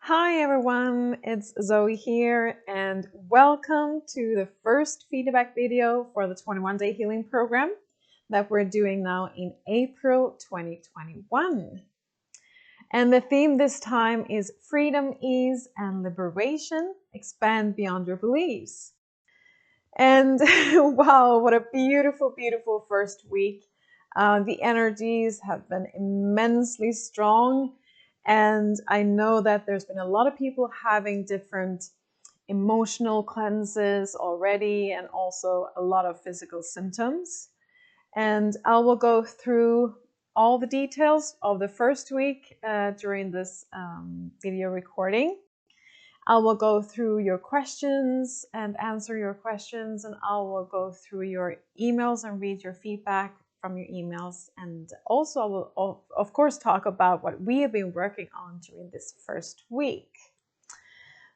Hi everyone, it's Zoe here and welcome to the first feedback video for the 21-day healing program that we're doing now in April 2021. And the theme this time is freedom, ease, and liberation. Expand beyond your beliefs. And wow, what a beautiful, beautiful first week. The energies have been immensely strong. And I know that there's been a lot of people having different emotional cleanses already and also a lot of physical symptoms. And I will go through all the details of the first week during this video recording. I will go through your questions and answer your questions, and I will go through your emails and read your feedback from your emails. And also I will, of course, talk about what we have been working on during this first week.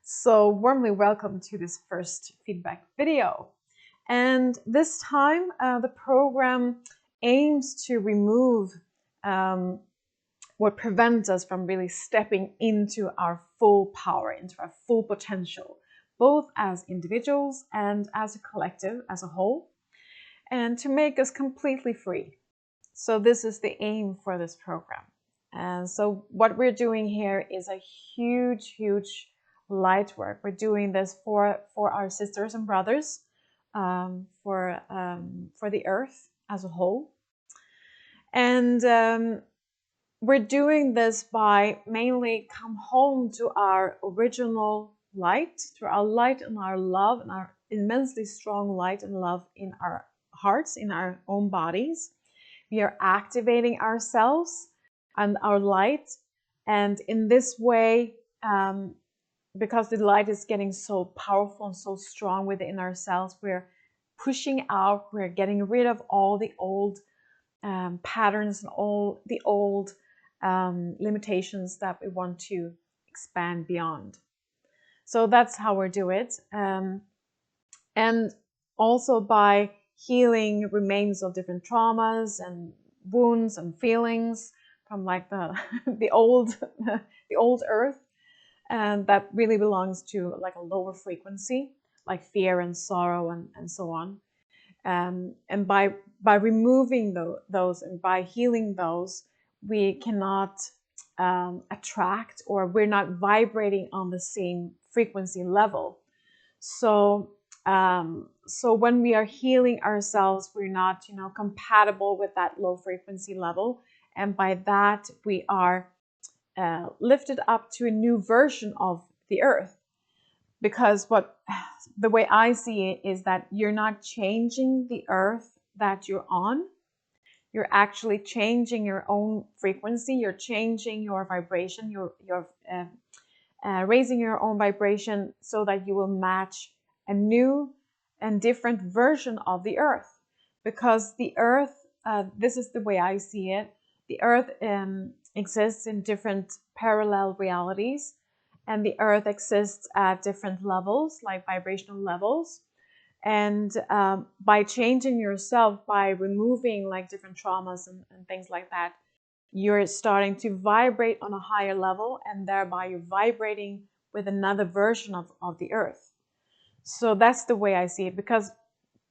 So warmly welcome to this first feedback video. And this time, the program aims to remove what prevents us from really stepping into our full power, into our full potential, both as individuals and as a collective, as a whole, and to make us completely free. So this is the aim for this program. And so what we're doing here is a huge, huge light work. We're doing this for our sisters and brothers, for the earth as a whole. And we're doing this by mainly come home to our original light, to our light and our love and our immensely strong light and love in our hearts, in our own bodies. We are activating ourselves and our light. And in this way, because the light is getting so powerful and so strong within ourselves, we're pushing out, we're getting rid of all the old patterns and all the old limitations that we want to expand beyond. So that's how we do it. And also by healing remains of different traumas and wounds and feelings from like the old earth, and that really belongs to like a lower frequency, like fear and sorrow and so on. And by removing those and by healing those, we cannot attract, or we're not vibrating on the same frequency level. So when we are healing ourselves, we're not, compatible with that low frequency level, and by that we are lifted up to a new version of the earth. Because the way I see it is that you're not changing the earth that you're on. You're actually changing your own frequency. You're changing your vibration. You're raising your own vibration so that you will match a new and different version of the earth. Because the earth, this is the way I see it, the earth exists in different parallel realities. And the earth exists at different levels, like vibrational levels. And by changing yourself, by removing like different traumas and things like that, you're starting to vibrate on a higher level, and thereby you're vibrating with another version of the earth. So that's the way I see it, because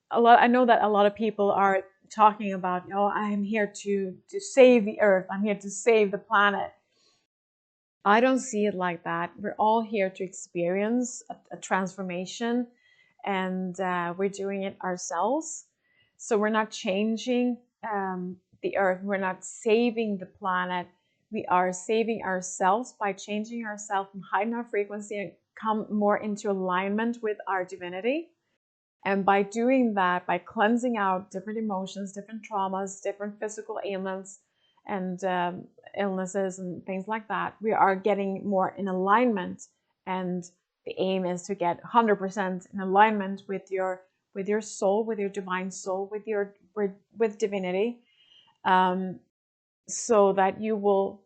I know that a lot of people are talking about, I'm here to save the earth, I'm here to save the planet. I don't see it like that. We're all here to experience a transformation, and we're doing it ourselves. So we're not changing the earth. We're not saving the planet. We are saving ourselves by changing ourselves and hiding our frequency and come more into alignment with our divinity. And by doing that, by cleansing out different emotions, different traumas, different physical ailments, and illnesses and things like that, we are getting more in alignment. And the aim is to get 100% in alignment with your soul, with your divine soul, with divinity, so that you will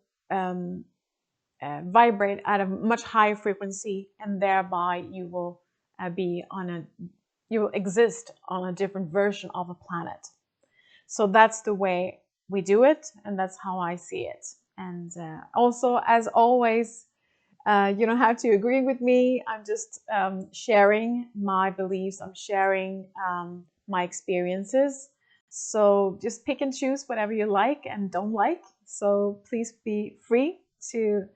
vibrate at a much higher frequency, and thereby you will you will exist on a different version of a planet. So that's the way we do it, and that's how I see it. And also, as always, You don't have to agree with me. I'm just sharing my beliefs. I'm sharing my experiences. So just pick and choose whatever you like and don't like. So please be free to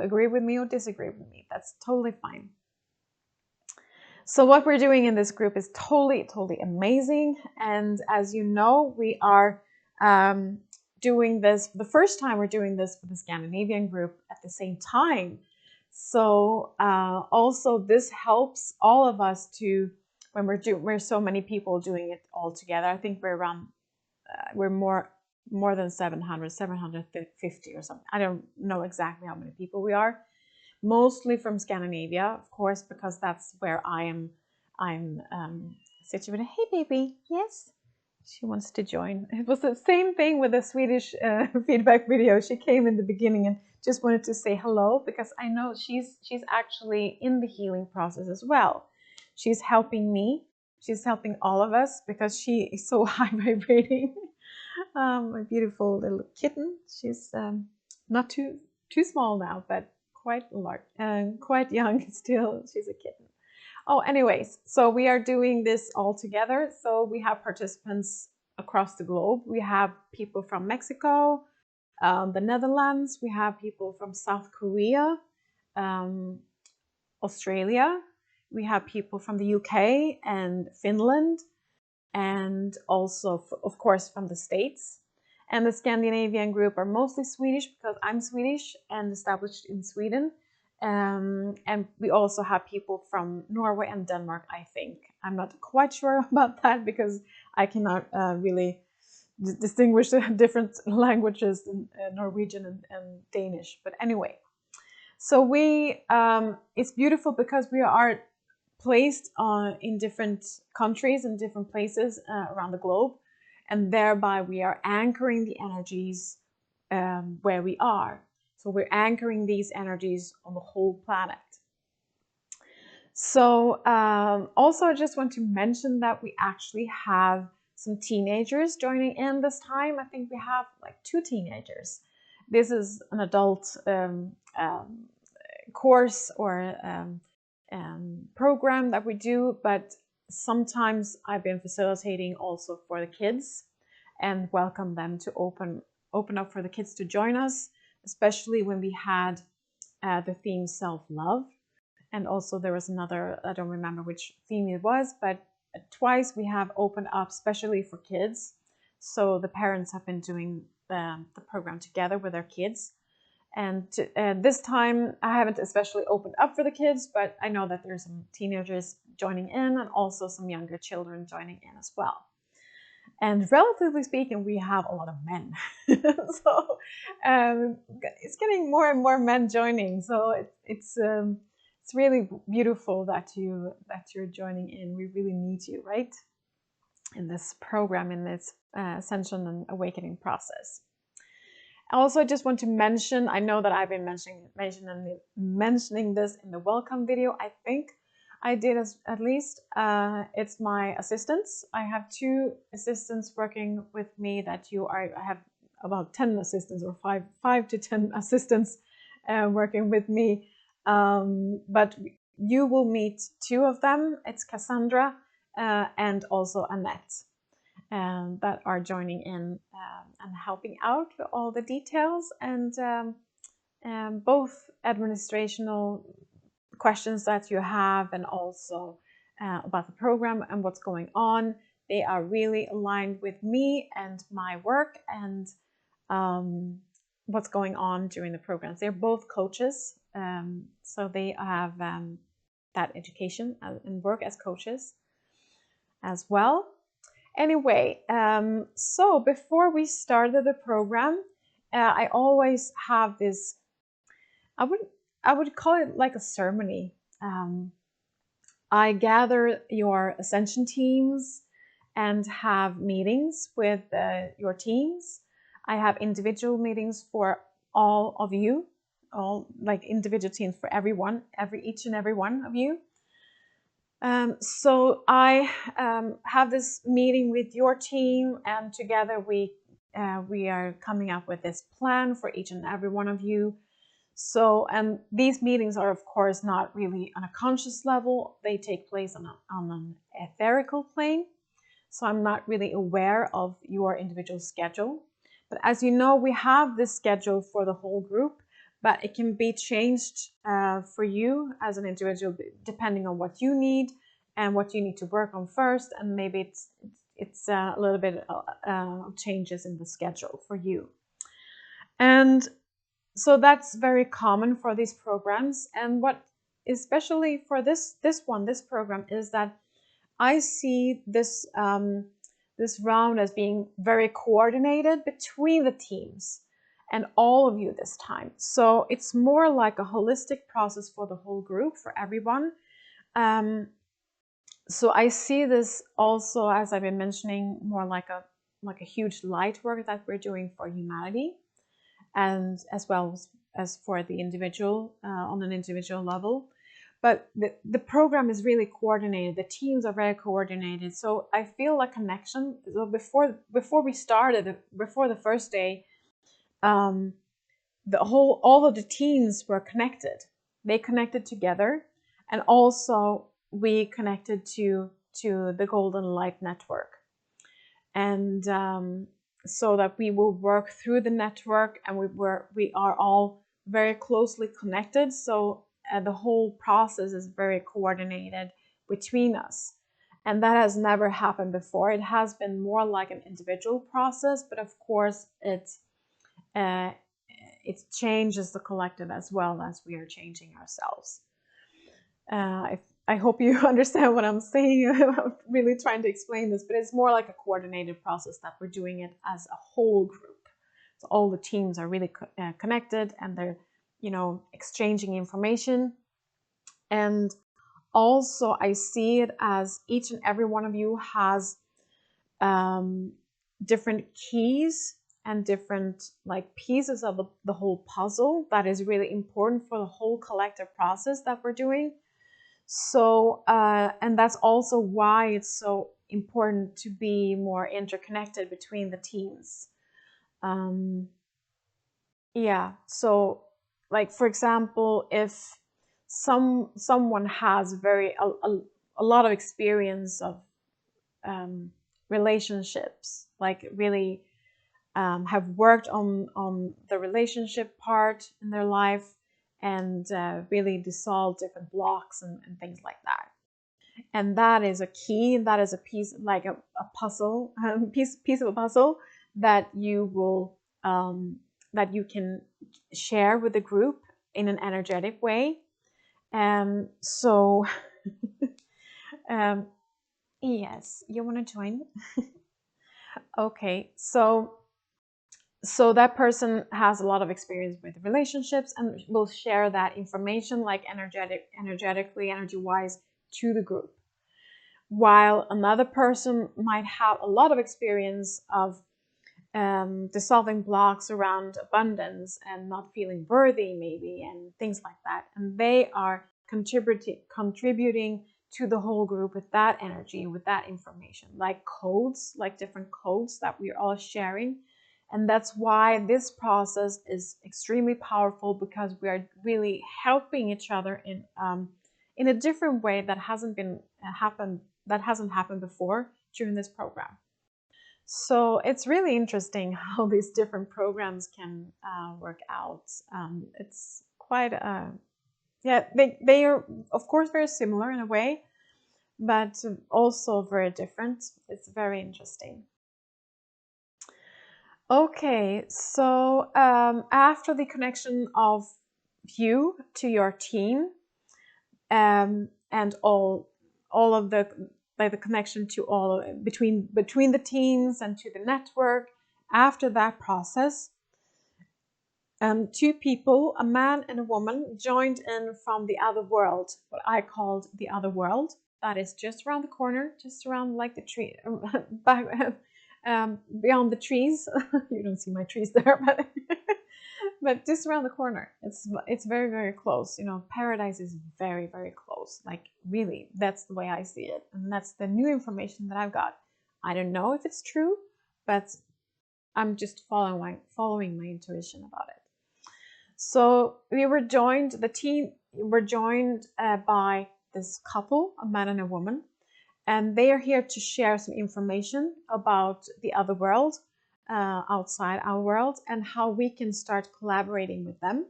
agree with me or disagree with me. That's totally fine. So what we're doing in this group is totally amazing. And as you know, we are doing this for the first time. We're doing this for the Scandinavian group at the same time. So also this helps all of us to, when we're so many people doing it all together. I think we're around, we're more than 750 or something. I don't know exactly how many people we are. Mostly from Scandinavia, of course, because that's where I'm situated. Hey, baby. Yes, she wants to join. It was the same thing with the Swedish feedback video. She came in the beginning and just wanted to say hello because I know she's actually in the healing process as well. She's helping me. She's helping all of us because she is so high vibrating. My beautiful little kitten. She's not too small now, but quite large and quite young still. She's a kitten. Oh, anyways, so we are doing this all together. So we have participants across the globe. We have people from Mexico, the Netherlands. We have people from South Korea, Australia. We have people from the UK and Finland, and also, of course, from the States. And the Scandinavian group are mostly Swedish because I'm Swedish and established in Sweden. And we also have people from Norway and Denmark, I think. I'm not quite sure about that because I cannot really distinguish the different languages in Norwegian and Danish. But anyway, so it's beautiful because we are placed in different countries and different places around the globe, and thereby we are anchoring the energies where we are. So we're anchoring these energies on the whole planet. So also I just want to mention that we actually have some teenagers joining in this time. I think we have like 2 teenagers. This is an adult course or program that we do, but sometimes I've been facilitating also for the kids and welcome them to open up for the kids to join us, especially when we had the theme self-love. And also there was another, I don't remember which theme it was, but twice we have opened up especially for kids. So the parents have been doing the program together with their kids. And this time I haven't especially opened up for the kids, but I know that there's some teenagers joining in and also some younger children joining in as well. And relatively speaking, we have a lot of men. So it's getting more and more men joining. So it's really beautiful that you're joining in. We really need you, right? In this program, in this ascension and awakening process. Also, I just want to mention, I know that I've been mentioning this in the welcome video. I think I did at least. It's my assistants. I have 2 assistants working with me I have about 10 assistants or 5 to 10 assistants working with me. But you will meet 2 of them. It's Cassandra and also Annette. That are joining in and helping out with all the details and both administrational questions that you have and also about the program and what's going on. They are really aligned with me and my work and what's going on during the programs. They're both coaches, so they have that education and work as coaches as well. Anyway, so before we started the program, I always have this, I would call it like a ceremony. I gather your Ascension teams and have meetings with your teams. I have individual meetings for all of you, all like individual teams for each and every one of you. So I have this meeting with your team, and together we are coming up with this plan for each and every one of you. So, and these meetings are of course not really on a conscious level. They take place on an etherical plane. So I'm not really aware of your individual schedule. But as you know, we have this schedule for the whole group, but it can be changed for you as an individual depending on what you need and what you need to work on first. And maybe it's a little bit changes in the schedule for you. And so that's very common for these programs. And what especially for this program is that I see this this round as being very coordinated between the teams and all of you this time. So it's more like a holistic process for the whole group, for everyone. So I see this also, as I've been mentioning, more like a huge light work that we're doing for humanity, and as well as for the individual on an individual level. But the program is really coordinated. The teams are very coordinated. So I feel a connection. So before we started, before the first day, all of the teams were connected. They connected together, and also we connected to the Golden Light Network, and so that we will work through the network, and we are all very closely connected. So the whole process is very coordinated between us, and that has never happened before. It has been more like an individual process, but of course it changes the collective as well as we are changing ourselves. I hope you understand what I'm saying. I'm really trying to explain this, but it's more like a coordinated process that we're doing it as a whole group. So all the teams are really connected, and they're, exchanging information. And also I see it as each and every one of you has different keys and different pieces of the whole puzzle that is really important for the whole collective process that we're doing. So, and that's also why it's so important to be more interconnected between the teams. Yeah, so for example, if someone has a lot of experience of relationships, really have worked on the relationship part in their life, and really dissolve different blocks and things like that. And that is a key, that is a piece, like a puzzle, piece of a puzzle that you will that you can share with the group in an energetic way. So yes, you want to join? Okay, so that person has a lot of experience with relationships and will share that information, energetically, energy-wise, to the group. While another person might have a lot of experience of dissolving blocks around abundance and not feeling worthy, maybe, and things like that. And they are contributing to the whole group with that energy, with that information, like codes, like different codes that we're all sharing. And that's why this process is extremely powerful, because we are really helping each other in a different way that hasn't happened before during this program. So it's really interesting how these different programs can work out. It's quite yeah, they are of course very similar in a way, but also very different. It's very interesting. Okay, so after the connection of you to your team, and all of the connection to all between the teams and to the network, after that process, two people, a man and a woman, joined in from the other world, what I called the other world. That is just around the corner, just around the tree, back, beyond the trees. You don't see my trees there, but but just around the corner. It's very, very close. Paradise is very, very close. Really, that's the way I see it, and that's the new information that I've got. I don't know if it's true, but I'm just following my intuition about it. So the team were joined by this couple, a man and a woman, and they are here to share some information about the other world, outside our world, and how we can start collaborating with them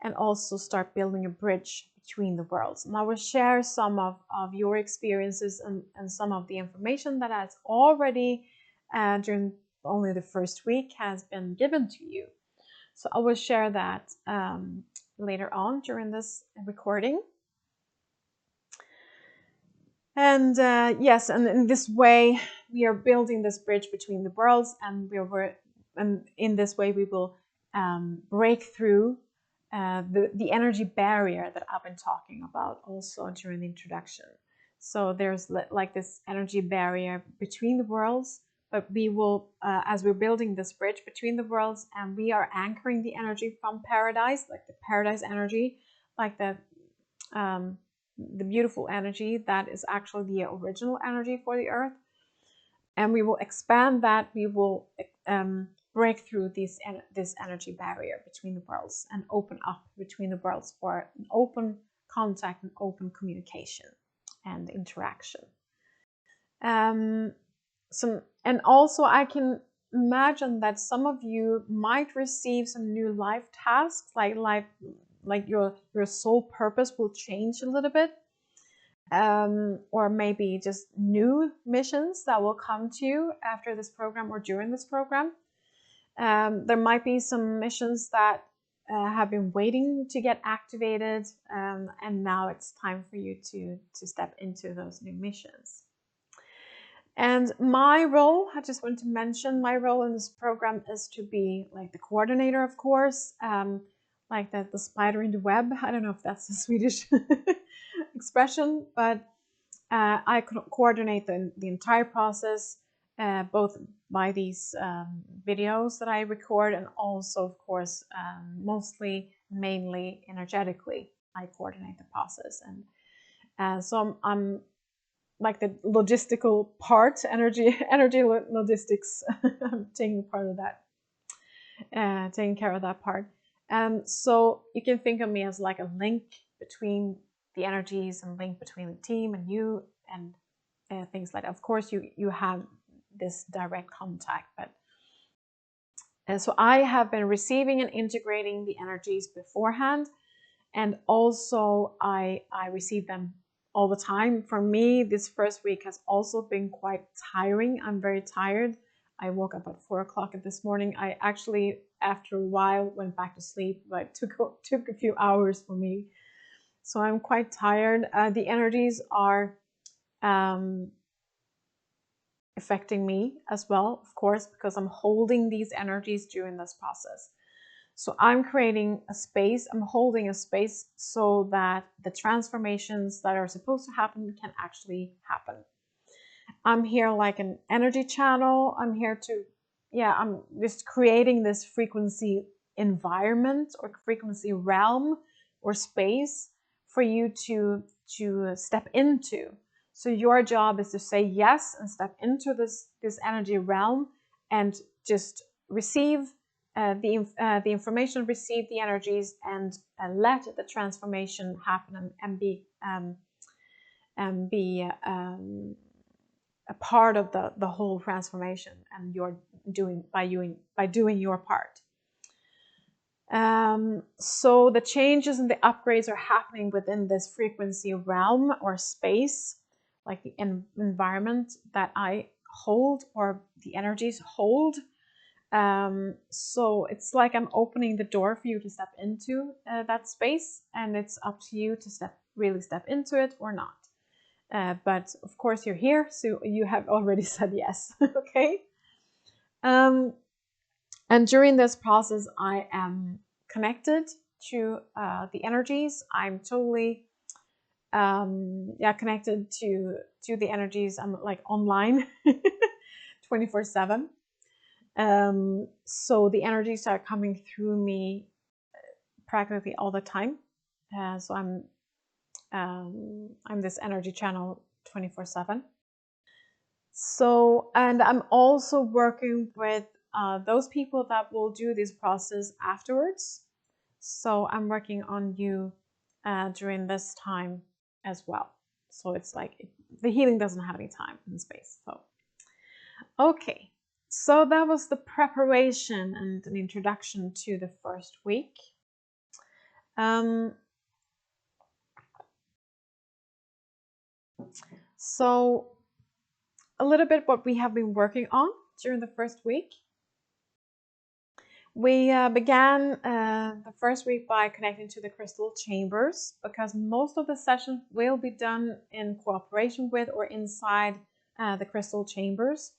and also start building a bridge between the worlds. And I will share some of your experiences and some of the information that has already, during only the first week, has been given to you. So I will share that later on during this recording. And yes, and in this way, we are building this bridge between the worlds, and and in this way, we will break through the energy barrier that I've been talking about also during the introduction. So there's like this energy barrier between the worlds, but we will, as we're building this bridge between the worlds, and we are anchoring the energy from paradise, like the paradise energy, like the beautiful energy that is actually the original energy for the earth, and we will expand that. We will break through this energy barrier between the worlds and open up between the worlds for an open contact and open communication and interaction. And also I can imagine that some of you might receive some new life tasks, like your soul purpose will change a little bit, or maybe just new missions that will come to you after this program or during this program. There might be some missions that have been waiting to get activated, and now it's time for you to step into those new missions. And my role, I just want to mention, my role in this program is to be like the coordinator, of course, like the spider in the web. I don't know if that's a Swedish expression, but I coordinate the entire process, both by these videos that I record, and also, of course, mainly energetically, I coordinate the process. And so I'm like the logistical part, energy logistics. I'm taking part of that, taking care of that part. So you can think of me as like a link between the energies and link between the team and you, and things like that. Of course, you have this direct contact, but so I have been receiving and integrating the energies beforehand, and also I receive them all the time. For me, this first week has also been quite tiring. I'm very tired. I woke up at 4 o'clock this morning. I actually, after a while, went back to sleep, but it took a few hours for me. So I'm quite tired. The energies are affecting me as well, of course, because I'm holding these energies during this process. So I'm creating a space, I'm holding a space so that the transformations that are supposed to happen can actually happen. I'm here like an energy channel. I'm here to, I'm just creating this frequency environment or frequency realm or space for you to step into. So your job is to say yes and step into this energy realm and just receive the information, receive the energies, and let the transformation happen and be a part of the whole transformation, and you're doing by doing your part. So the changes and the upgrades are happening within this frequency realm or space, like the environment that I hold or the energies hold. So it's like I'm opening the door for you to step into that space, and it's up to you to really step into it or not. But of course you're here, so you have already said yes. Okay. And during this process, I am connected to the energies. I'm totally connected to the energies. I'm like online 24/7. So the energies are coming through me practically all the time. So I'm this energy channel 24/7. So, and I'm also working with those people that will do this process afterwards. So I'm working on you during this time as well. So it's like the healing doesn't have any time and space. So, okay. So that was the preparation and an introduction to the first week. So a little bit what we have been working on during the first week. We began the first week by connecting to the crystal chambers, because most of the sessions will be done in cooperation with or inside the crystal chambers.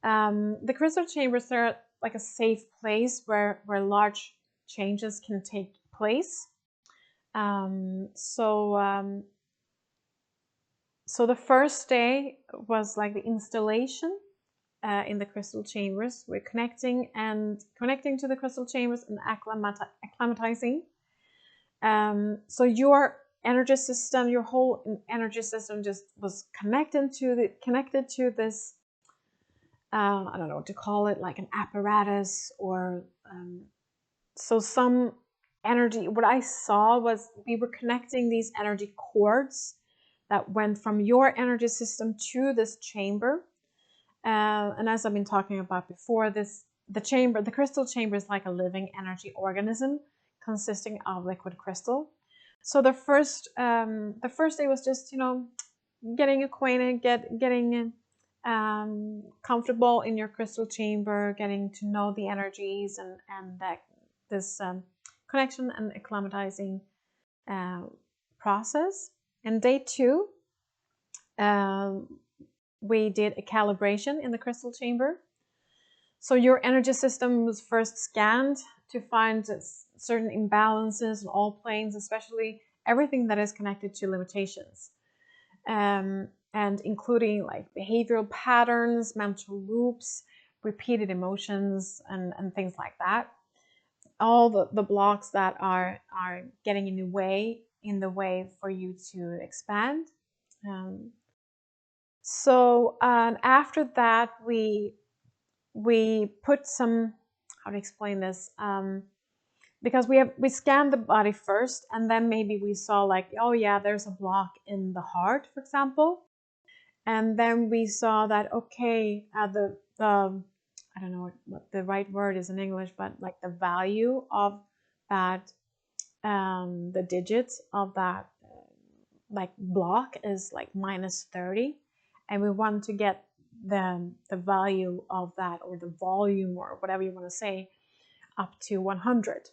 The crystal chambers are like a safe place where large changes can take place. So the first day was like the installation in the crystal chambers. We're connecting to the crystal chambers and acclimatizing. So your energy system, your whole energy system, just was connected to this. I don't know what to call it, like an apparatus or so some energy. What I saw was we were connecting these energy cords that went from your energy system to this chamber. And as I've been talking about before, the crystal chamber is like a living energy organism consisting of liquid crystal. So the first day was just, getting acquainted, getting comfortable in your crystal chamber, getting to know the energies and this connection and acclimatizing process. And day 2, we did a calibration in the crystal chamber. So your energy system was first scanned to find certain imbalances in all planes, especially everything that is connected to limitations, and including like behavioral patterns, mental loops, repeated emotions, and things like that. All the blocks that are getting in the way for you to expand. So after that, we put some, how to explain this, because we scanned the body first, and then maybe we saw like, oh yeah, there's a block in the heart, for example, and then we saw that, okay, the I don't know what the right word is in English, but like the value of that, the digits of that like block is like -30, and we want to get the value of that, or the volume, or whatever you want to say, up to 100.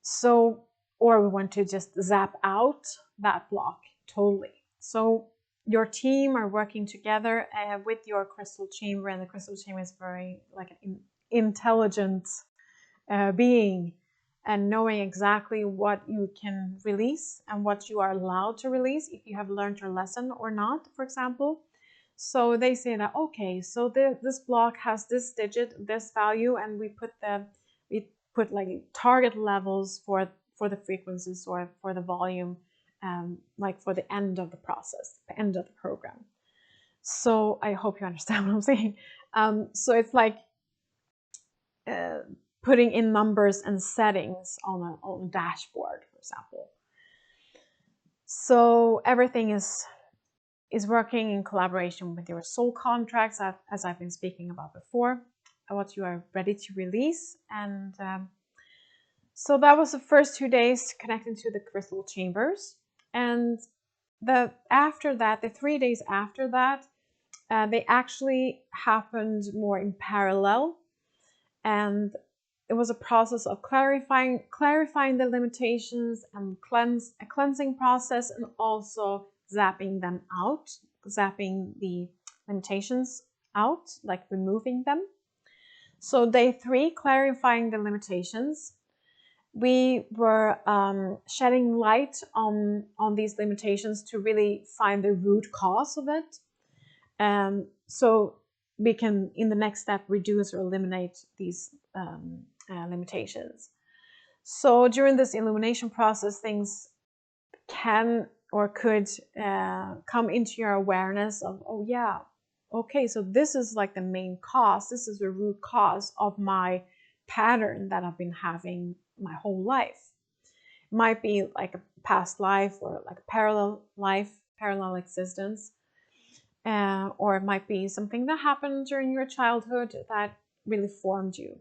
So, or we want to just zap out that block totally. So your team are working together with your crystal chamber, and the crystal chamber is very like an intelligent being, and knowing exactly what you can release and what you are allowed to release, if you have learned your lesson or not, for example. So they say that, okay, so this block has this digit, this value, and we put like target levels for the frequencies or for the volume, like for the end of the process, the end of the program. So I hope you understand what I'm saying. So it's like putting in numbers and settings on a dashboard, for example. So everything is working in collaboration with your soul contracts, as I've been speaking about before, what you are ready to release. And so that was the first 2 days connecting to the crystal chambers. And after that, the 3 days after that, they actually happened more in parallel. And it was a process of clarifying the limitations, and a cleansing process, and also zapping them out, zapping the limitations out, like removing them. So day 3, clarifying the limitations, we were shedding light on these limitations to really find the root cause of it. So we can, in the next step, reduce or eliminate these limitations. So during this illumination process, things can or could come into your awareness of, oh yeah, okay, so this is like the main cause, this is the root cause of my pattern that I've been having my whole life. Might be like a past life or like a parallel life, parallel existence. Or it might be something that happened during your childhood that really formed you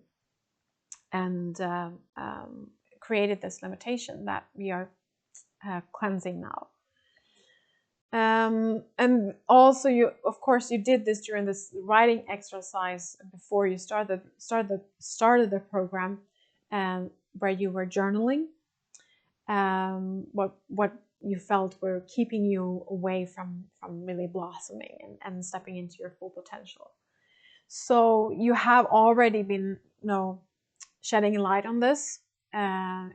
and created this limitation that we are cleansing now. And also, you, of course, you did this during this writing exercise before you started the program, where you were journaling what you felt were keeping you away from really blossoming and stepping into your full potential. So you have already been, shedding light on this and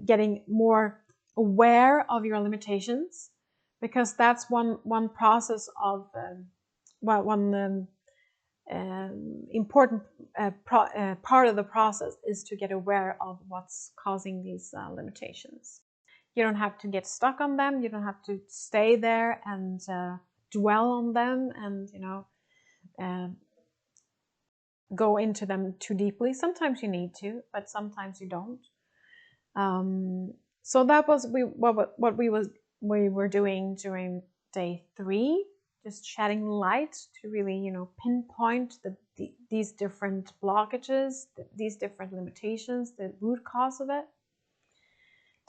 getting more aware of your limitations, because that's one process of one important part of the process is to get aware of what's causing these limitations. You don't have to get stuck on them. You don't have to stay there and dwell on them and go into them too deeply. Sometimes you need to, but sometimes you don't. So that was what we were doing during day 3, just shedding light to really pinpoint these different blockages, these different limitations, the root cause of it.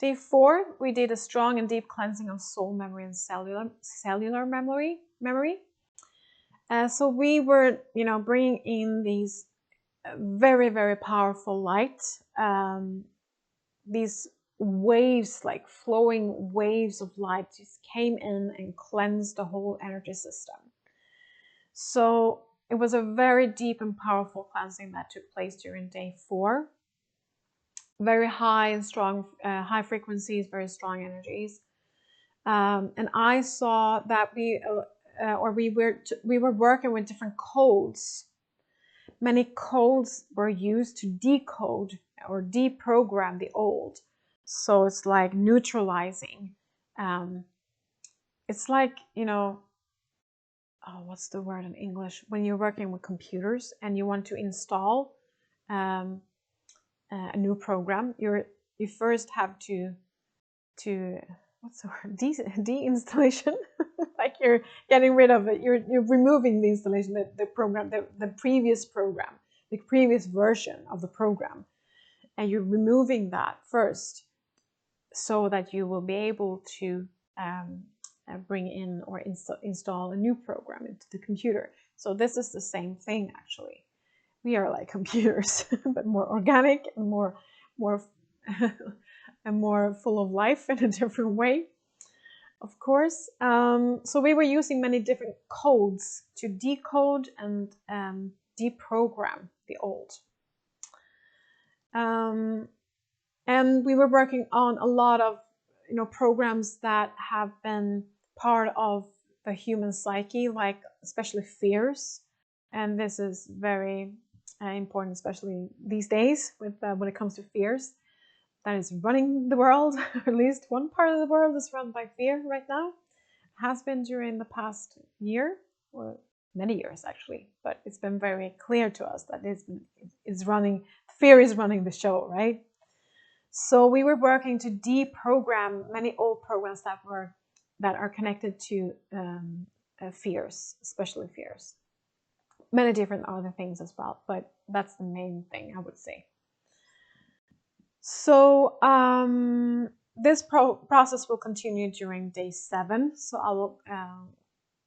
Day 4, we did a strong and deep cleansing of soul memory and cellular memory. So we were, bringing in these very, very powerful light, these waves, like flowing waves of light, just came in and cleansed the whole energy system. So it was a very deep and powerful cleansing that took place during day 4. Very high and strong, high frequencies, very strong energies. And I saw that we were working with different codes. Many codes were used to decode or deprogram the old. So it's like neutralizing. It's like, what's the word in English? When you're working with computers and you want to install a new program, you first have to what's the word? Deinstallation. Like you're getting rid of it. You're removing the installation, the program, the previous program, the previous version of the program, and you're removing that first, so that you will be able to bring in or install a new program into the computer. So this is the same thing, actually. We are like computers, but more organic and more and more full of life in a different way, of course. So we were using many different codes to decode and deprogram the old. And we were working on a lot of programs that have been part of the human psyche, like especially fears. And this is very important, especially these days with when it comes to fears. That is running the world. At least one part of the world is run by fear right now. Has been during the past year, or many years actually, but it's been very clear to us that fear is running the show, right? So we were working to deprogram many old programs that are connected to fears, especially fears. Many different other things as well, but that's the main thing, I would say. So this process will continue during day 7. So I will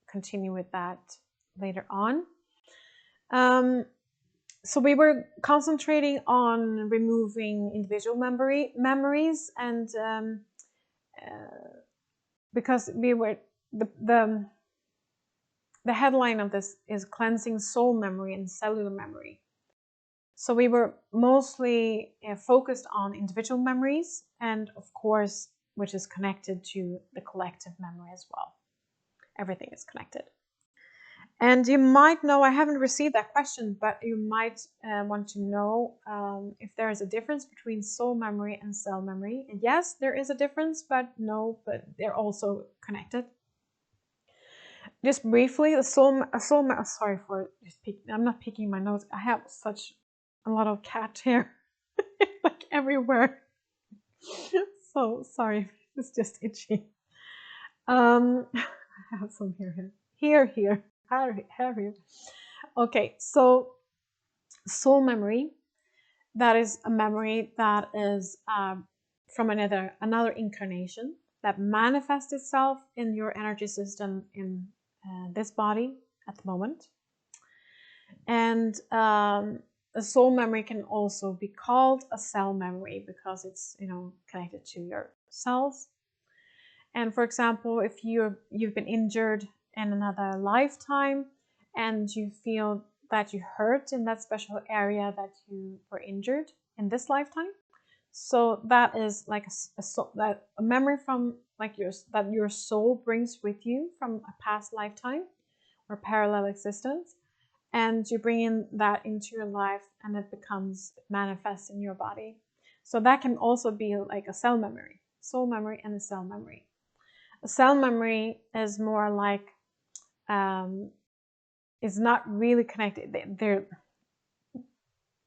continue with that later on. So we were concentrating on removing individual memories, and because we were the headline of this is cleansing soul memory and cellular memory. So we were mostly focused on individual memories, and of course, which is connected to the collective memory as well. Everything is connected. And you might know, I haven't received that question, but you might want to know if there is a difference between soul memory and cell memory. And yes, there is a difference, but they're also connected. Just briefly, sorry for just I'm not picking my nose. I have such a lot of cat hair like everywhere. So sorry, it's just itchy. I have some here. Okay, so soul memory, that is a memory that is from another incarnation that manifests itself in your energy system in this body at the moment. And a soul memory can also be called a cell memory because it's, you know, connected to your cells. And for example, if you've been injured in another lifetime and you feel that you hurt in that special area that you were injured in this lifetime, so that is like a memory from like that your soul brings with you from a past lifetime or parallel existence, and you bring in that into your life and it manifests in your body. So that can also be like a cell memory, soul memory, and a cell memory. A cell memory is more like is not really connected.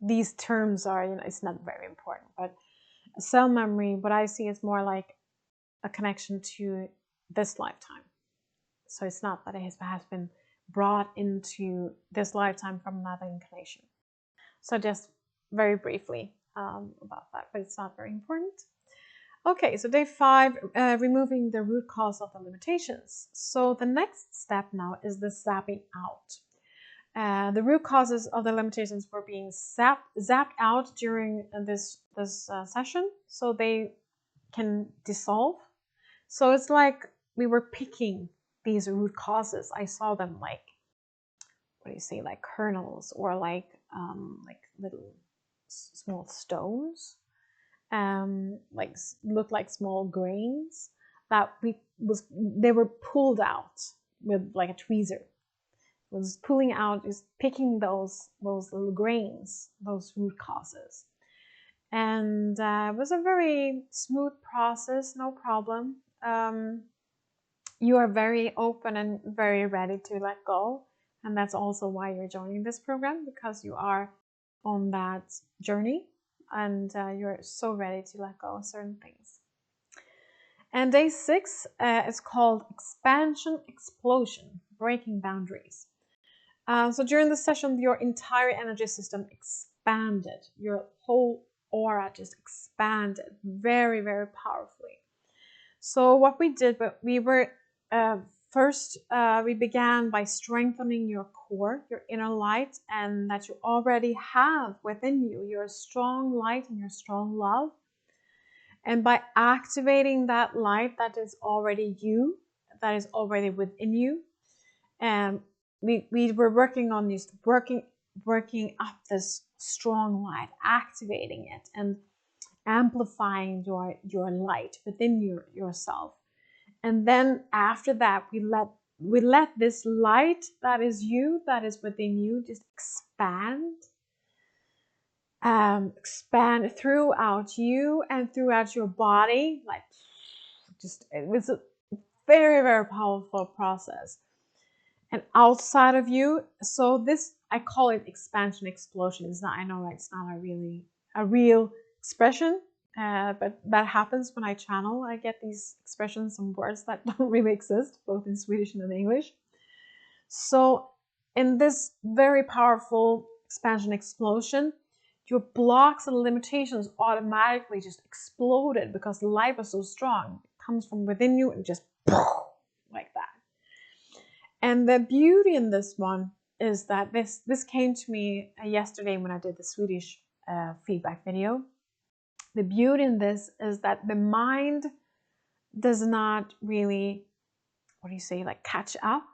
These terms are, you know, it's not very important, but a cell memory, what I see is more like a connection to this lifetime. So it's not that it has been brought into this lifetime from another incarnation. So just very briefly about that, but it's not very important. Okay, so day 5, removing the root cause of the limitations. So the next step now is the zapping out. The root causes of the limitations were being zapped out during this session, so they can dissolve. So it's like we were picking these root causes. I saw them like, what do you say, like kernels, or like little small stones. Like looked like small grains that they were pulled out with like a tweezer. It was pulling out, just picking those little grains, those root causes, and it was a very smooth process, no problem. You are very open and very ready to let go, and that's also why you're joining this program, because you are on that journey. And you're so ready to let go of certain things. And day 6 is called Expansion Explosion, Breaking Boundaries. So during the session, your entire energy system expanded. Your whole aura just expanded very, very powerfully. So what we did, but we were first, we began by strengthening your core, your inner light, and that you already have within you, your strong light and your strong love. And by activating that light that is already you, that is already within you, and we were working on this, working up this strong light, activating it and amplifying your light within yourself. And then after that, we let this light that is you, that is within you, just expand throughout you and throughout your body. Like, just, it was a very, very powerful process. And outside of you, so this, I call it expansion explosion. It's not, I know it's not a real expression, but that happens when I channel. I get these expressions and words that don't really exist, both in Swedish and in English. So in this very powerful expansion explosion, your blocks and limitations automatically just exploded because the light was so strong. It comes from within you and just like that. And the beauty in this one is that this came to me yesterday when I did the Swedish feedback video. The beauty in this is that the mind does not really, what do you say, like catch up.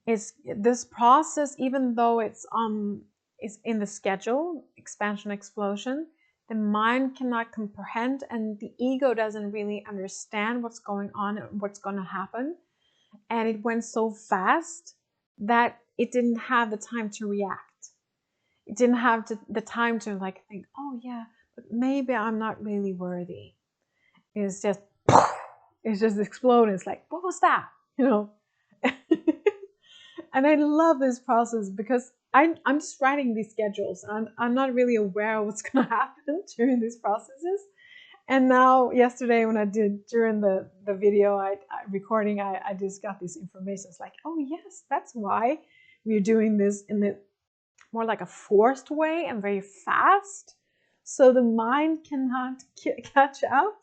It's this process, even though it's in the schedule, expansion explosion, the mind cannot comprehend, and the ego doesn't really understand what's going on and what's going to happen. And it went so fast that it didn't have the time to react. It didn't have the time to like think, oh yeah, but maybe I'm not really worthy. It's just exploding. It's like, what was that? You know? And I love this process because I'm just writing these schedules. I'm not really aware of what's going to happen during these processes. And now, yesterday, when I did during the video recording, I just got this information. It's like, oh yes, that's why we're doing this in the more like a forced way and very fast, so the mind cannot catch up,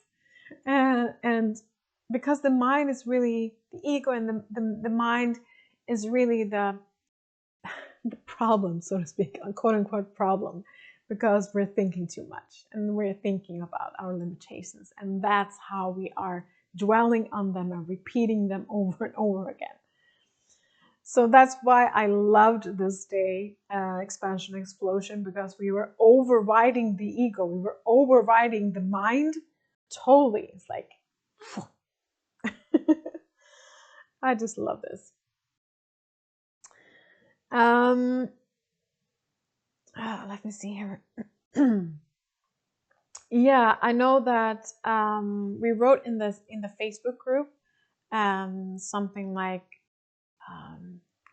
and because the mind is really the ego, and the mind is really the problem, so to speak, a quote unquote problem, because we're thinking too much and we're thinking about our limitations, and that's how we are dwelling on them and repeating them over and over again. So that's why I loved this day, Expansion Explosion, because we were overriding the ego, we were overriding the mind totally. It's like I just love this. Let me see here. Yeah, I know that we wrote in the Facebook group something like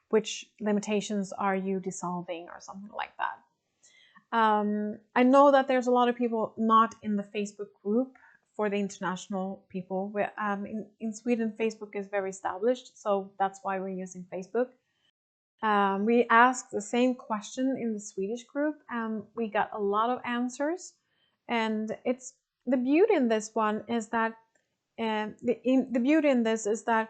which limitations are you dissolving, or something like that. I know that there's a lot of people not in the Facebook group for the international people. In Sweden, Facebook is very established, so that's why we're using Facebook. We asked the same question in the Swedish group, and we got a lot of answers. And it's the beauty in this one is that the beauty in this is that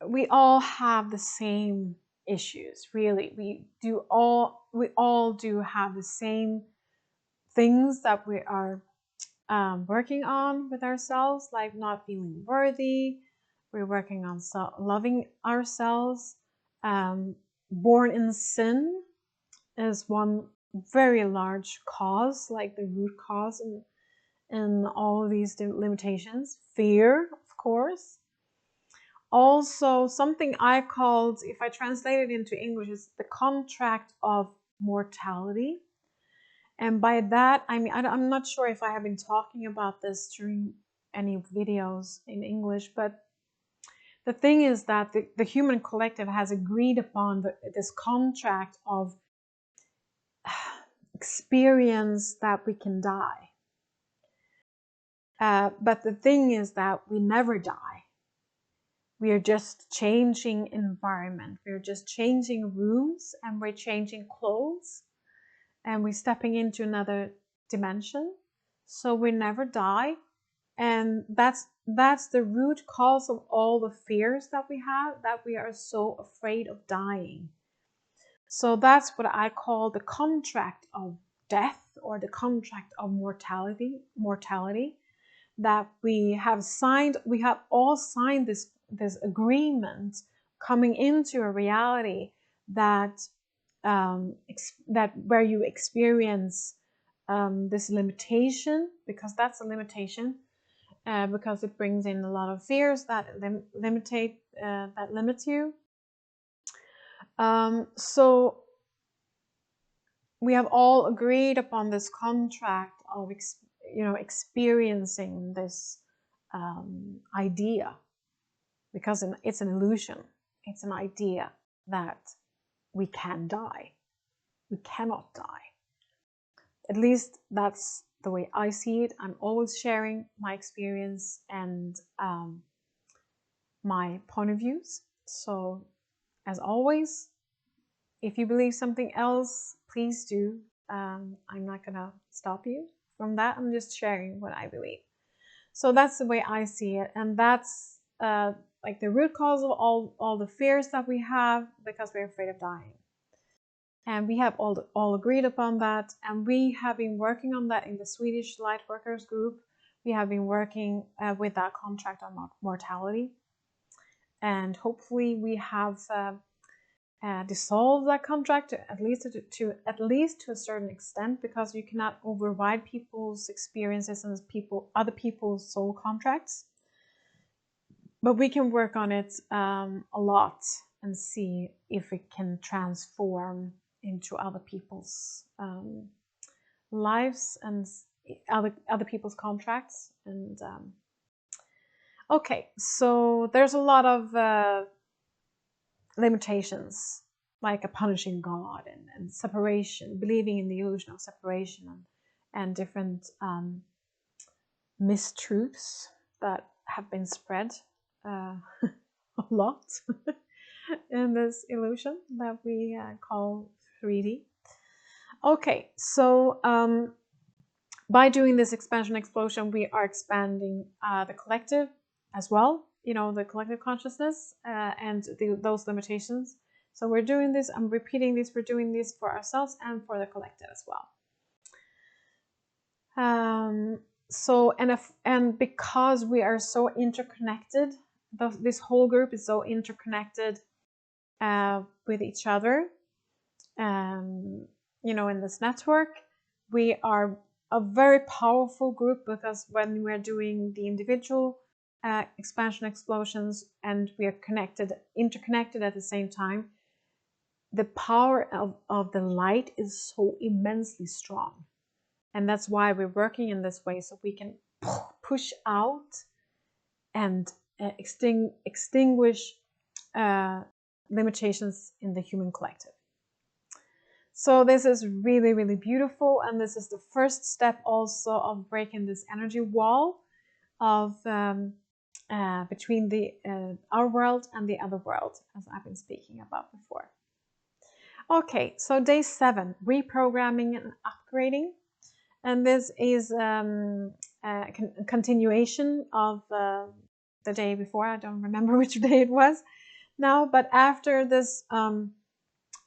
we all have the same issues. Really, we all do have the same things that we are working on with ourselves, like not feeling worthy. We're working on loving ourselves. Born in sin is one very large cause, like the root cause in all of these limitations. Fear, of course. Also, something I called, if I translate it into English, is the contract of mortality. And by that, I mean, I'm not sure if I have been talking about this during any videos in English, but the thing is that the human collective has agreed upon this contract of experience that we can die. But the thing is that we never die. We are just changing environment. We're just changing rooms, and we're changing clothes, and we're stepping into another dimension. So we never die. And that's the root cause of all the fears that we have, that we are so afraid of dying. So that's what I call the contract of death, or the contract of mortality, that we have signed. We have all signed this agreement, coming into a reality that that where you experience this limitation, because that's a limitation. Because it brings in a lot of fears that limit you. So we have all agreed upon this contract of experiencing this idea, because it's an illusion. It's an idea that we can die. We cannot die. At least that's the way I see it. I'm always sharing my experience and my point of views. So, as always, if you believe something else, please do. I'm not gonna stop you from that. I'm just sharing what I believe. So that's the way I see it, and that's like the root cause of all the fears that we have, because we're afraid of dying. And we have all agreed upon that, and we have been working on that in the Swedish Lightworkers group. We have been working with that contract on mortality, and hopefully we have dissolved that contract at least to a certain extent, because you cannot override people's experiences and other people's soul contracts. But we can work on it a lot and see if it can transform into other people's lives and other people's contracts. And okay, so there's a lot of limitations, like a punishing God and separation, believing in the illusion of separation, and different mistruths that have been spread a lot in this illusion that we call 3D. Okay, so by doing this expansion explosion, we are expanding the collective as well, you know, the collective consciousness and those limitations. So we're doing this, I'm repeating this, we're doing this for ourselves and for the collective as well. And because we are so interconnected, this whole group is so interconnected with each other, you know, in this network, we are a very powerful group, because when we're doing the individual expansion explosions and we are interconnected at the same time, the power of the light is so immensely strong. And that's why we're working in this way, so we can push out and extinguish limitations in the human collective. So this is really, really beautiful, and this is the first step also of breaking this energy wall of between our world and the other world, as I've been speaking about before. Okay, so day 7, reprogramming and upgrading. And this is a continuation of the day before. I don't remember which day it was now, but after this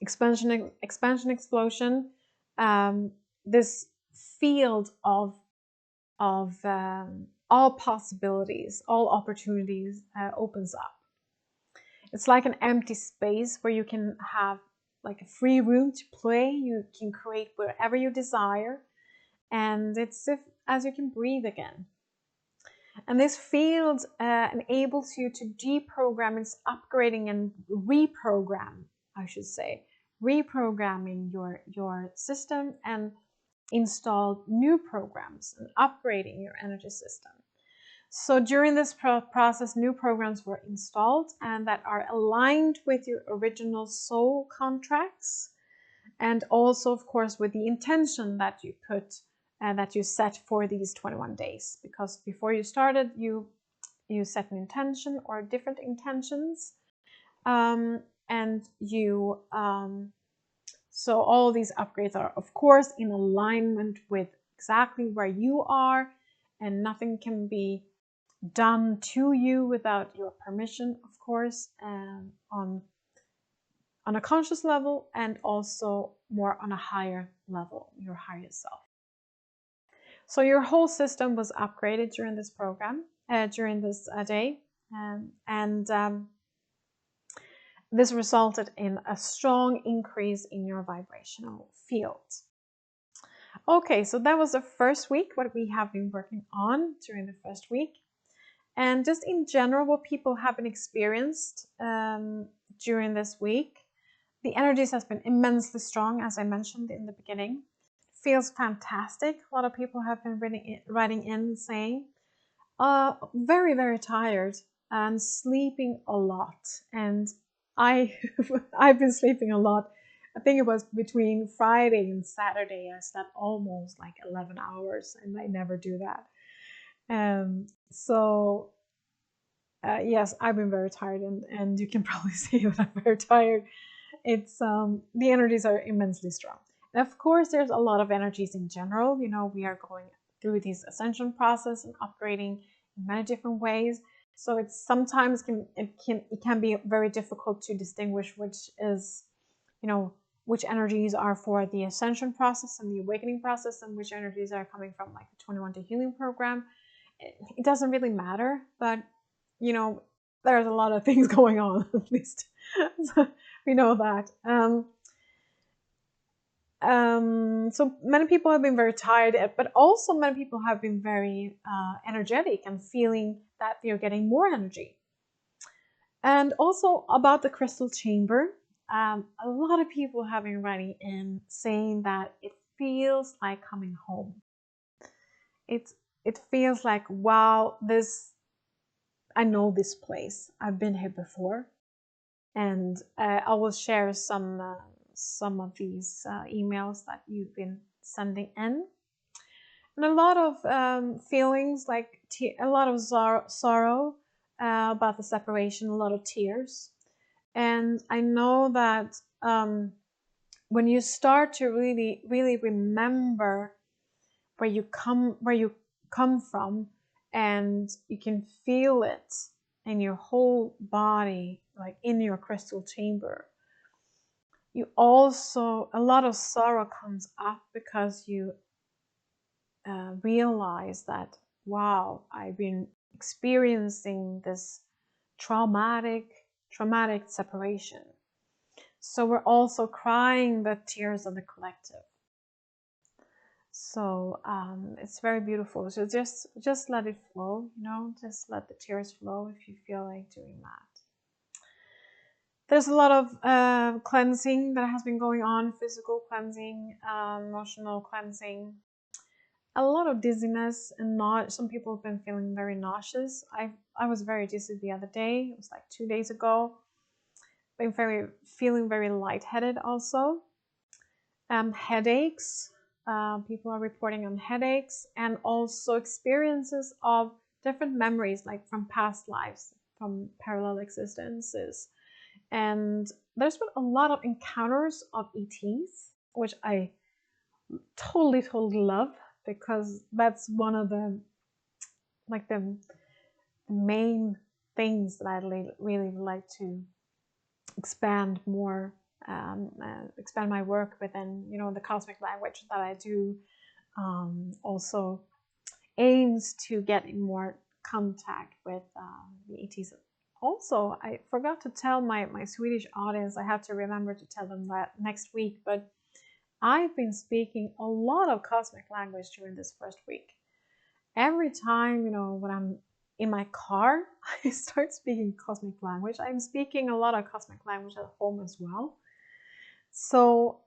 expansion explosion, this field of all possibilities, all opportunities opens up. It's like an empty space where you can have like a free room to play. You can create wherever you desire, and it's as you can breathe again. And this field enables you to deprogram, it's upgrading and reprogram, I should say, reprogramming your system and install new programs and upgrading your energy system. So during this process, new programs were installed and that are aligned with your original soul contracts, and also, of course, with the intention that you put and that you set for these 21 days. Because before you started, you set an intention or different intentions, and you so all of these upgrades are, of course, in alignment with exactly where you are, and nothing can be done to you without your permission, of course, on a conscious level, and also more on a higher level, your higher self. So your whole system was upgraded during this program, during this day, and this resulted in a strong increase in your vibrational field. Okay, so that was the first week, what we have been working on during the first week. And just in general, what people have been experienced during this week, the energies has been immensely strong, as I mentioned in the beginning. Feels fantastic. A lot of people have been writing in saying, very, very tired and sleeping a lot. And I've been sleeping a lot. I think it was between Friday and Saturday. I slept almost like 11 hours, and I never do that. Yes, I've been very tired, and you can probably see that I'm very tired. It's the energies are immensely strong. And of course, there's a lot of energies in general. You know, we are going through this ascension process and upgrading in many different ways. So it's sometimes it can be very difficult to distinguish which is, you know, which energies are for the ascension process and the awakening process, and which energies are coming from like the 21-day healing program. It doesn't really matter, but you know, there's a lot of things going on, at least. So we know that. So many people have been very tired, but also many people have been very energetic and feeling that they're getting more energy. And also about the crystal chamber, a lot of people have been writing in saying that it feels like coming home. It feels like, wow, I know this place. I've been here before, and I will share some of these emails that you've been sending in. and a lot of feelings, like a lot of sorrow about the separation, a lot of tears. And I know that when you start to really, really remember where you come from, and you can feel it in your whole body, like in your crystal chamber, you also, a lot of sorrow comes up because you realize that, wow, I've been experiencing this traumatic separation. So we're also crying the tears of the collective. So it's very beautiful. So just let it flow, you know, just let the tears flow if you feel like doing that. There's a lot of cleansing that has been going on, physical cleansing, emotional cleansing, a lot of dizziness and some people have been feeling very nauseous. I was very dizzy the other day. It was like 2 days ago. Been feeling very lightheaded also. Headaches. People are reporting on headaches, and also experiences of different memories, like from past lives, from parallel existences. And there's been a lot of encounters of ETs, which I totally love, because that's one of the main things that I'd really like to expand more, expand my work within, you know, the cosmic language that I do. Also aims to get in more contact with the ETs. Also, I forgot to tell my Swedish audience, I have to remember to tell them that next week, but I've been speaking a lot of cosmic language during this first week. Every time, you know, when I'm in my car, I start speaking cosmic language. I'm speaking a lot of cosmic language at home as well. So,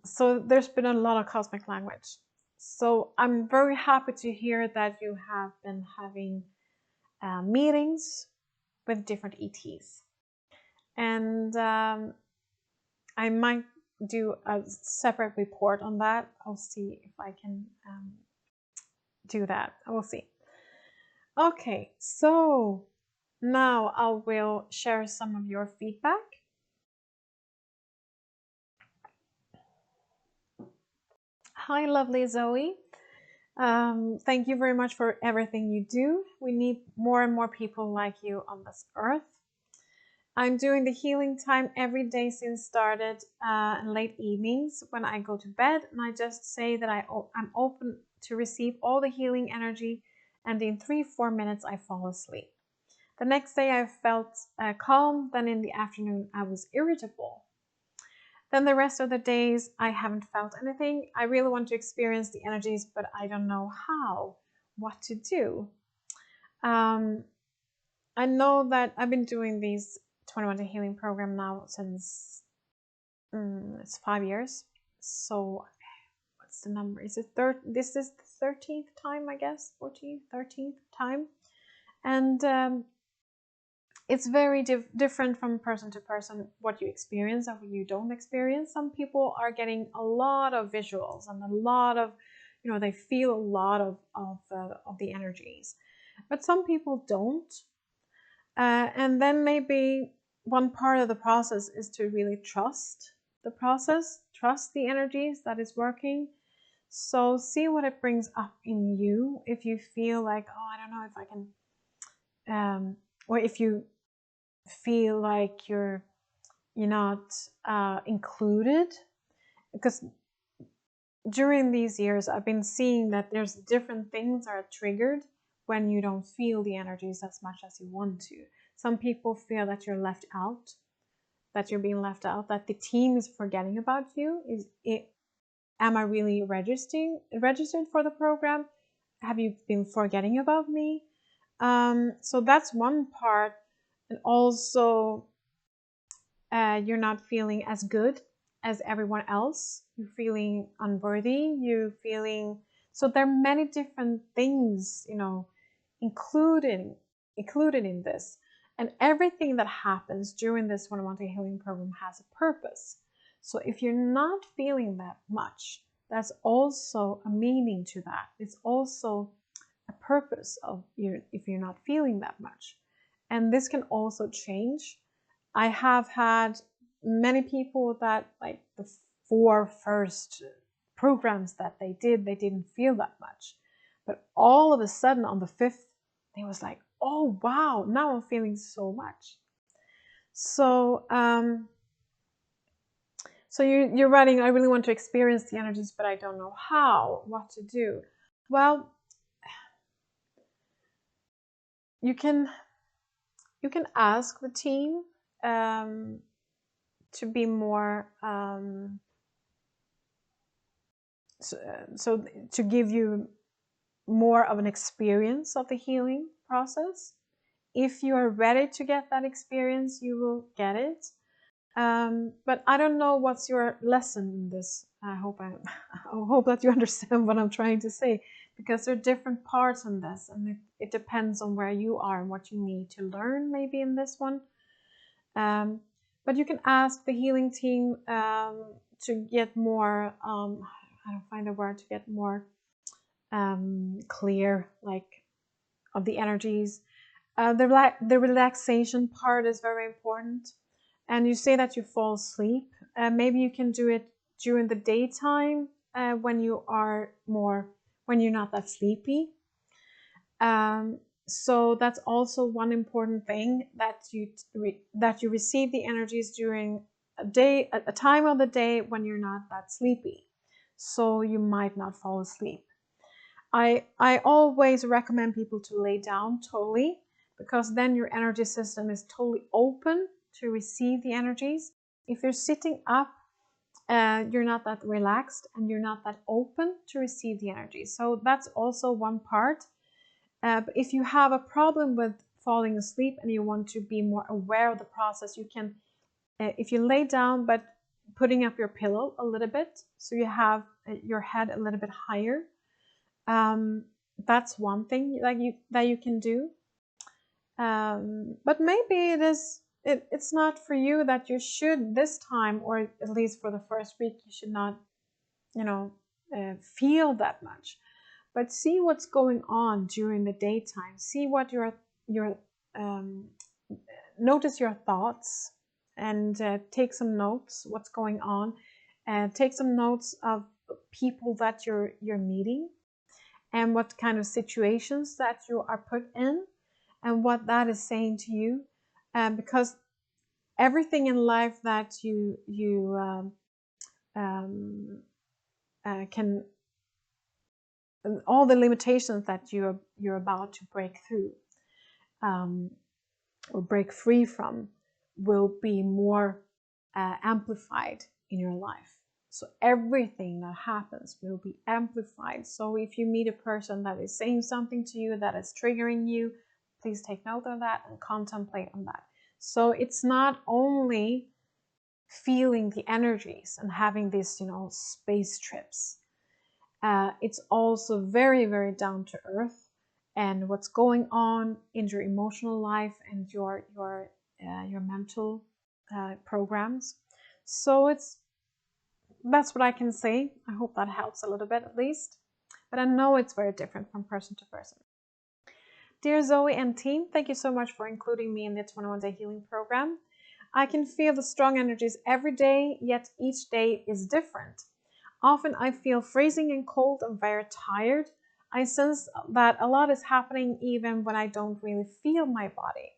so there's been a lot of cosmic language. So I'm very happy to hear that you have been having meetings with different ETs. And I might do a separate report on that. I'll see if I can do that. I will see. Okay, so now I will share some of your feedback. Hi, lovely Zoe. Thank you very much for everything you do. We need more and more people like you on this earth. I'm doing the healing time every day since started in late evenings when I go to bed, and I just say that I'm open to receive all the healing energy, and in 3-4 minutes I fall asleep. The next day I felt calm, then in the afternoon I was irritable. Then the rest of the days I haven't felt anything. I really want to experience the energies, but I don't know what to do. I know that I've been doing these 21 Day Healing Program now since it's 5 years. So what's the number? Is it this is the 13th time, I guess, 14th, 13th time. And it's very different from person to person what you experience and what you don't experience. Some people are getting a lot of visuals and a lot of, you know, they feel a lot of the energies, but some people don't. And then maybe one part of the process is to really trust the process, trust the energies that is working. So see what it brings up in you. If you feel like, oh, I don't know if I can, or if you feel like you're not included, because during these years I've been seeing that there's different things are triggered when you don't feel the energies as much as you want to. Some people feel that you're left out, that you're being left out, that the team is forgetting about you. Am I really registered for the program? Have you been forgetting about me? So that's one part. And also you're not feeling as good as everyone else. You're feeling unworthy. You're feeling, so there are many different things, you know, included in this. And everything that happens during this 21 Day Healing Program has a purpose. So if you're not feeling that much, that's also a meaning to that. It's also a purpose of you if you're not feeling that much. And this can also change. I have had many people that, like, the 4 first programs that they didn't feel that much. But all of a sudden on the 5th, they was like, oh wow, now I'm feeling so much. So so you're writing, I really want to experience the energies, but I don't know how, what to do. Well, you can ask the team to be more so to give you more of an experience of the healing process. If you are ready to get that experience, you will get it. But I don't know what's your lesson in this. I hope that you understand what I'm trying to say, because there are different parts in this, and it depends on where you are and what you need to learn maybe in this one. But you can ask the healing team to get more, I don't find a word, to get more clear, like, of the energies. The relaxation part is very important. And you say that you fall asleep. Maybe you can do it during the daytime when you're not that sleepy. So that's also one important thing, that you receive the energies during a time of the day when you're not that sleepy, so you might not fall asleep. I always recommend people to lay down totally, because then your energy system is totally open to receive the energies. If you're sitting up, you're not that relaxed and you're not that open to receive the energies. So that's also one part. But if you have a problem with falling asleep and you want to be more aware of the process, you can, if you lay down but putting up your pillow a little bit, so you have your head a little bit higher. That's one thing that you can do. But maybe it's not for you, that you should this time, or at least for the first week, you should not, feel that much. But see what's going on during the daytime. See what your notice your thoughts, and take some notes what's going on, and take some notes of people that you're meeting, and what kind of situations that you are put in, and what that is saying to you, because everything in life that you can, all the limitations that you're about to break through, or break free from, will be more amplified in your life. So everything that happens will be amplified. So if you meet a person that is saying something to you that is triggering you, please take note of that and contemplate on that. So it's not only feeling the energies and having these, space trips. It's also very, very down to earth, and what's going on in your emotional life and your mental programs. So that's what I can say. I hope that helps a little bit at least. But I know it's very different from person to person. Dear Zoe and team, thank you so much for including me in the 21-day healing program. I can feel the strong energies every day, yet each day is different. Often I feel freezing and cold and very tired. I sense that a lot is happening even when I don't really feel my body.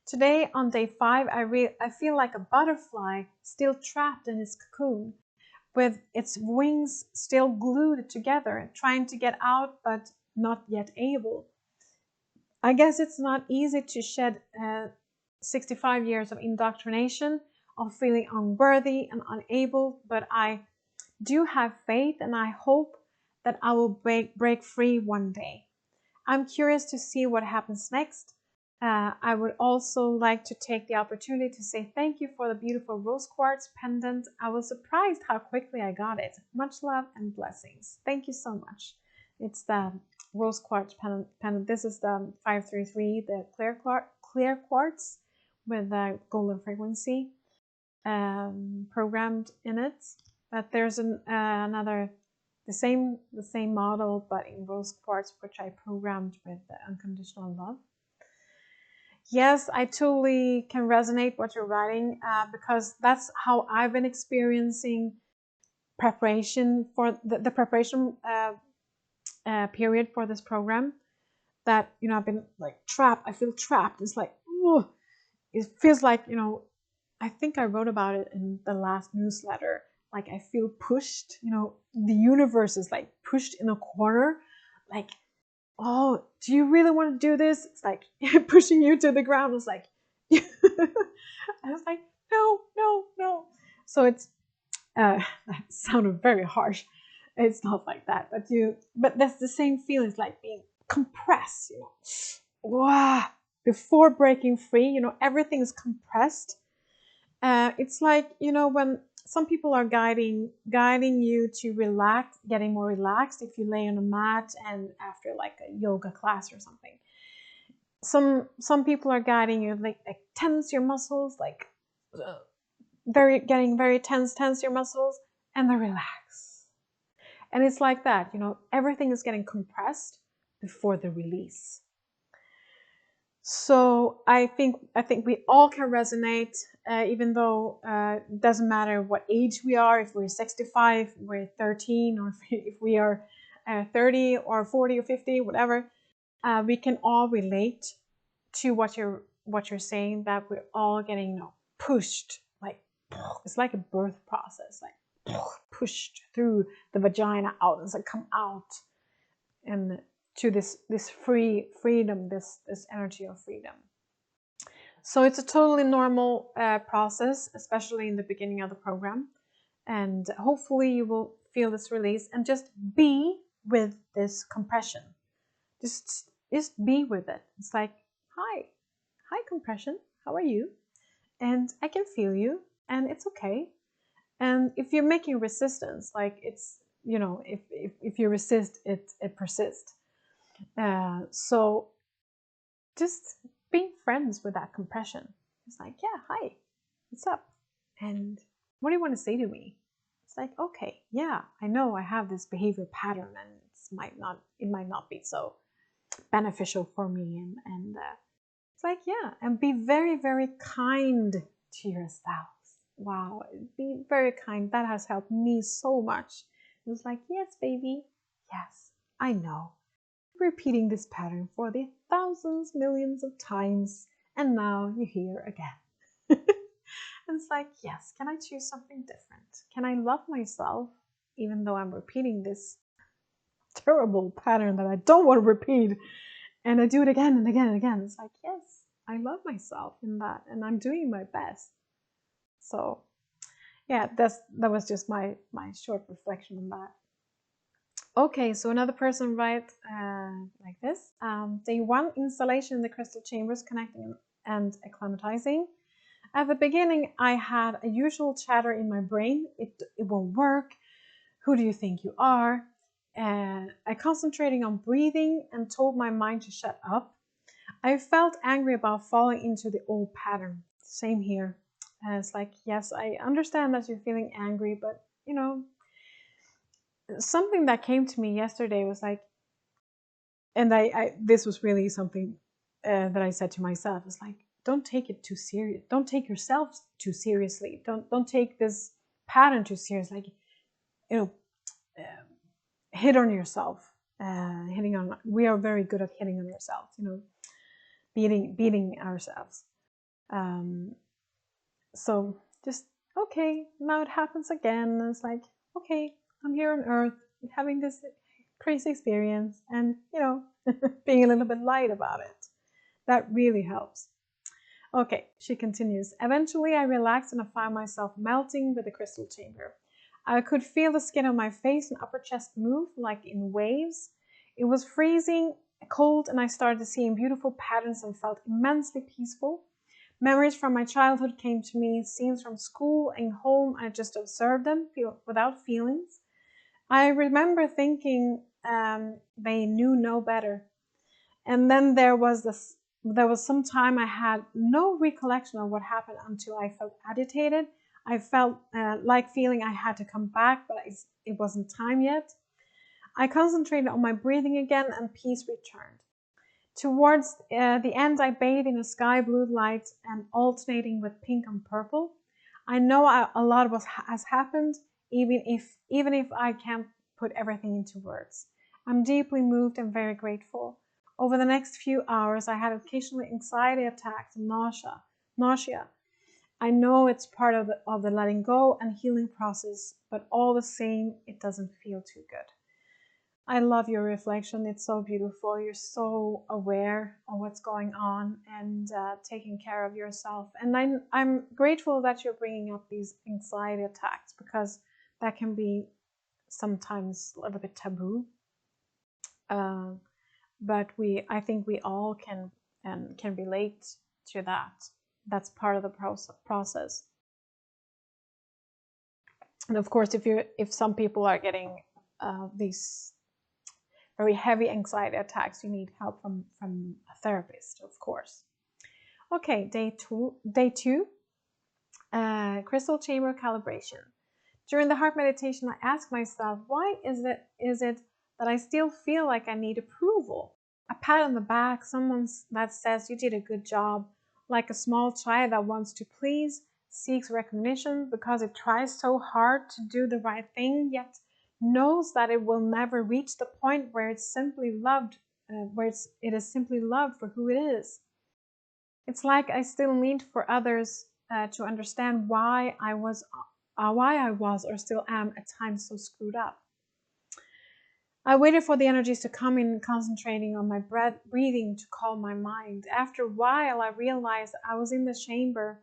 Today, on day 5, I feel like a butterfly still trapped in its cocoon, with its wings still glued together, trying to get out but not yet able. I guess it's not easy to shed 65 years of indoctrination, of feeling unworthy and unable, but I do have faith, and I hope that I will break free one day. I'm curious to see what happens next. I would also like to take the opportunity to say thank you for the beautiful rose quartz pendant. I was surprised how quickly I got it. Much love and blessings. Thank you so much. It's the rose quartz pendant. This is the 533, the clear quartz with the golden frequency. programmed in it, but there's another the same model, but in rose quartz, which I programmed with the unconditional love. Yes, I totally can resonate what you're writing, because that's how I've been experiencing preparation for the preparation period for this program. That, you know, I've been like trapped. I feel trapped. It's like, ooh, it feels like, you know, I think I wrote about it in the last newsletter. Like, I feel pushed, you know, the universe is like pushed in a corner. Like, oh, do you really want to do this? It's like pushing you to the ground. It's like, I was like, no, no, no. So it's, that sounded very harsh. It's not like that, but that's the same feeling. It's like being compressed, you know. Wow. Before breaking free, you know, everything is compressed. It's like, you know, when some people are guiding you to relax, getting more relaxed if you lay on a mat and after like a yoga class or something. Some people are guiding you like tense your muscles, like getting very tense your muscles, and then relax. And it's like that, you know, everything is getting compressed before the release. So I think we all can resonate, even though it doesn't matter what age we are, if we're 65, we're 13, or if we are 30 or 40 or 50, whatever, we can all relate to what you're saying, that we're all getting, you know, pushed, like it's like a birth process, like pushed through the vagina out, and like come out and to this freedom, this energy of freedom. So it's a totally normal process, especially in the beginning of the program, and hopefully you will feel this release and just be with this compression. Just be with it. It's like, hi compression, how are you? And I can feel you, and it's okay. And if you're making resistance, like, it's, you know, if you resist, it persists. So just being friends with that compression. It's like, yeah, hi, what's up? And what do you want to say to me? It's like, okay, yeah, I know I have this behavior pattern, and it might not be so beneficial for me. And it's like, yeah, and be very, very kind to yourself. Wow, be very kind. That has helped me so much. It was like, yes, baby, yes, I know. Repeating this pattern for the thousands, millions of times, and now you're here again. And it's like, yes, can I choose something different? Can I love myself even though I'm repeating this terrible pattern that I don't want to repeat, and I do it again and again and again? It's like, yes, I love myself in that, and I'm doing my best. So yeah, that was just my short reflection on that. Okay, so another person writes like this. Day 1, installation in the crystal chambers, connecting and acclimatizing. At the beginning, I had a usual chatter in my brain. It won't work. Who do you think you are? I concentrating on breathing and told my mind to shut up. I felt angry about falling into the old pattern. Same here. It's like, yes, I understand that you're feeling angry, but, you know, something that came to me yesterday was like, and this was really something that I said to myself. It's like, don't take it too serious. Don't take yourself too seriously. Don't take this pattern too serious. Like, you know, hit on yourself. We are very good at hitting on ourselves. You know, beating ourselves. So just, okay, now it happens again. And it's like, okay, I'm here on Earth having this crazy experience, and, you know, being a little bit light about it. That really helps. Okay, she continues. Eventually, I relaxed and I found myself melting with the crystal chamber. I could feel the skin on my face and upper chest move like in waves. It was freezing cold, and I started seeing beautiful patterns and felt immensely peaceful. Memories from my childhood came to me, scenes from school and home. I just observed them without feelings. I remember thinking they knew no better. And then there was some time I had no recollection of what happened until I felt agitated. I felt like feeling I had to come back, but it wasn't time yet. I concentrated on my breathing again, and peace returned. Towards the end, I bathed in a sky blue light and alternating with pink and purple. I know a lot has happened, even if I can't put everything into words. I'm deeply moved and very grateful. Over the next few hours, I had occasionally anxiety attacks and nausea. I know it's part of the letting go and healing process, but all the same, it doesn't feel too good. I love your reflection. It's so beautiful. You're so aware of what's going on and taking care of yourself. And I'm grateful that you're bringing up these anxiety attacks, because that can be sometimes a little bit taboo. But I think we all can relate to that. That's part of the process. And of course, if some people are getting these very heavy anxiety attacks, you need help from a therapist, of course. Okay, day two, crystal chamber calibration. During the heart meditation, I asked myself, why is it that I still feel like I need approval? A pat on the back, someone that says you did a good job, like a small child that wants to please, seeks recognition because it tries so hard to do the right thing, yet knows that it will never reach the point where it's simply loved, it is simply loved for who it is. It's like I still need for others to understand why I was or still am at times so screwed up. I waited for the energies to come in, concentrating on my breathing to calm my mind. After a while, I realized I was in the chamber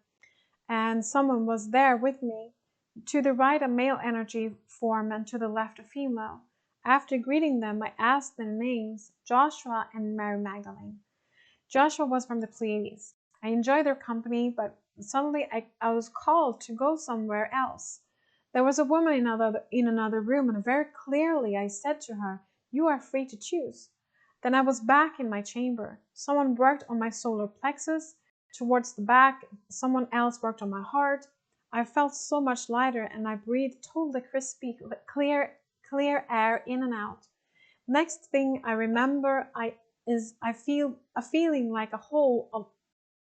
and someone was there with me. To the right, a male energy form, and to the left, a female. After greeting them, I asked their names, Joshua and Mary Magdalene. Joshua was from the Pleiades. I enjoyed their company, but suddenly I was called to go somewhere else. There was a woman in another room, and very clearly I said to her, "You are free to choose." Then I was back in my chamber. Someone worked on my solar plexus. Towards the back, someone else worked on my heart. I felt so much lighter, and I breathed totally crispy, clear air in and out. Next thing I remember, I feel a feeling like a whole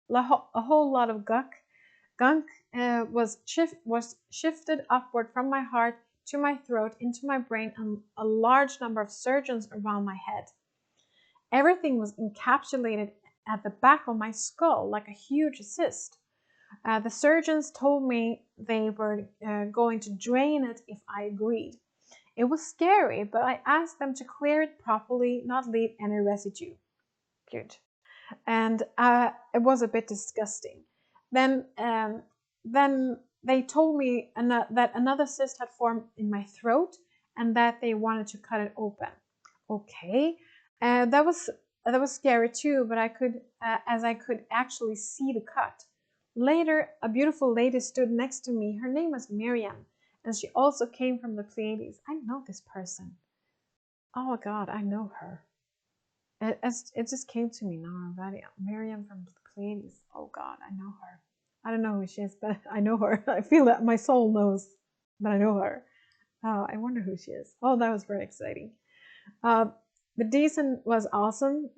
lot of gunk was shifted upward from my heart to my throat into my brain, and a large number of surgeons around my head. Everything was encapsulated at the back of my skull like a huge cyst. The surgeons told me they were going to drain it if I agreed. It was scary, but I asked them to clear it properly, not leave any residue. Good. And it was a bit disgusting. Then they told me that another cyst had formed in my throat and that they wanted to cut it open. Okay, that was scary too, but I could actually see the cut. Later, a beautiful lady stood next to me. Her name was Miriam, and she also came from the Pleiades. I know this person. Oh my God, I know her. It just came to me now already. Miriam from the Pleiades. Oh God, I know her. I don't know who she is, but I know her. I feel that my soul knows that I know her. Oh, I wonder who she is. Oh, that was very exciting. The descent was awesome.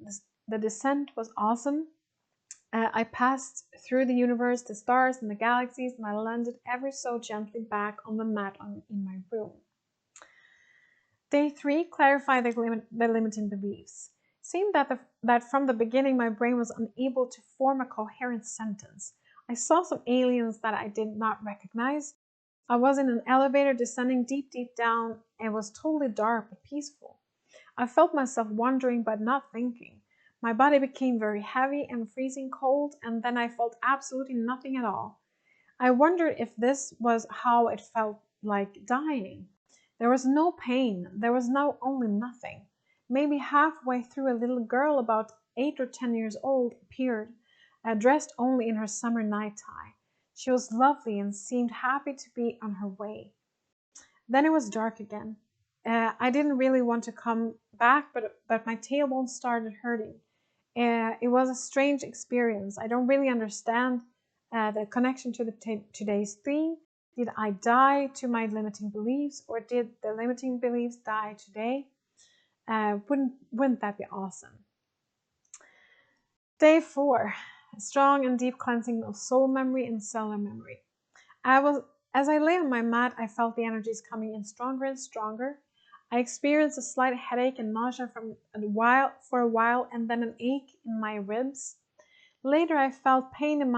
The descent was awesome. I passed through the universe, the stars, and the galaxies, and I landed ever so gently back on the mat in my room. Day 3, clarify the limiting beliefs. It seemed that from the beginning my brain was unable to form a coherent sentence. I saw some aliens that I did not recognize. I was in an elevator descending deep down, and it was totally dark but peaceful. I felt myself wandering but not thinking. My body became very heavy and freezing cold, and then I felt absolutely nothing at all. I wondered if this was how it felt like dying. There was no pain. There was only nothing. Maybe halfway through, a little girl about 8 or 10 years old appeared, dressed only in her summer night tie. She was lovely and seemed happy to be on her way. Then it was dark again. I didn't really want to come back, but my tailbone started hurting. It was a strange experience. I don't really understand the connection to today's theme, Did I die to my limiting beliefs, or did the limiting beliefs die today? Wouldn't that be awesome? Day 4, strong and deep cleansing of soul memory and cellular memory. As I lay on my mat, I felt the energies coming in stronger and stronger. I experienced a slight headache and nausea for a while, and then an ache in my ribs. Later, I felt a pain in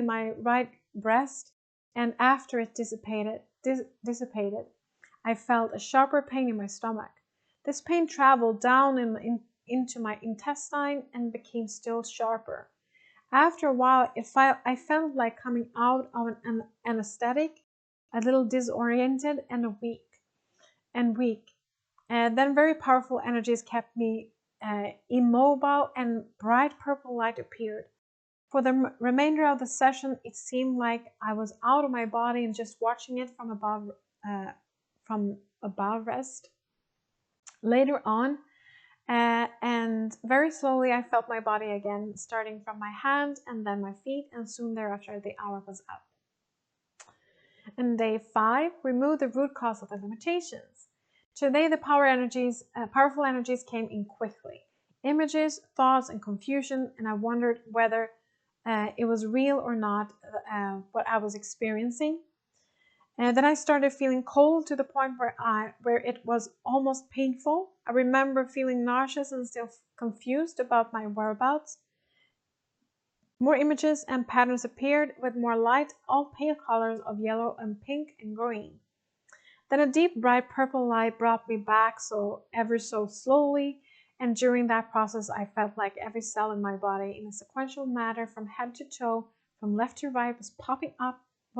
my right breast, and after it dissipated, I felt a sharper pain in my stomach. This pain traveled down into my intestine and became still sharper. After a while, I felt like coming out of an anesthetic, a little disoriented and weak. Then very powerful energies kept me immobile, and bright purple light appeared. For the remainder of the session, it seemed like I was out of my body and just watching it from above rest. Later on, and very slowly, I felt my body again, starting from my hand and then my feet, and soon thereafter the hour was up. And day 5, remove the root cause of the limitations. Today, the powerful energies came in quickly. Images, thoughts, and confusion, and I wondered whether it was real or not, what I was experiencing. And then I started feeling cold to the point where it was almost painful. I remember feeling nauseous and still confused about my whereabouts. More images and patterns appeared with more light, all pale colors of yellow and pink and green. Then a deep, bright purple light brought me back ever so slowly, and during that process I felt like every cell in my body in a sequential manner from head to toe, from left to right, was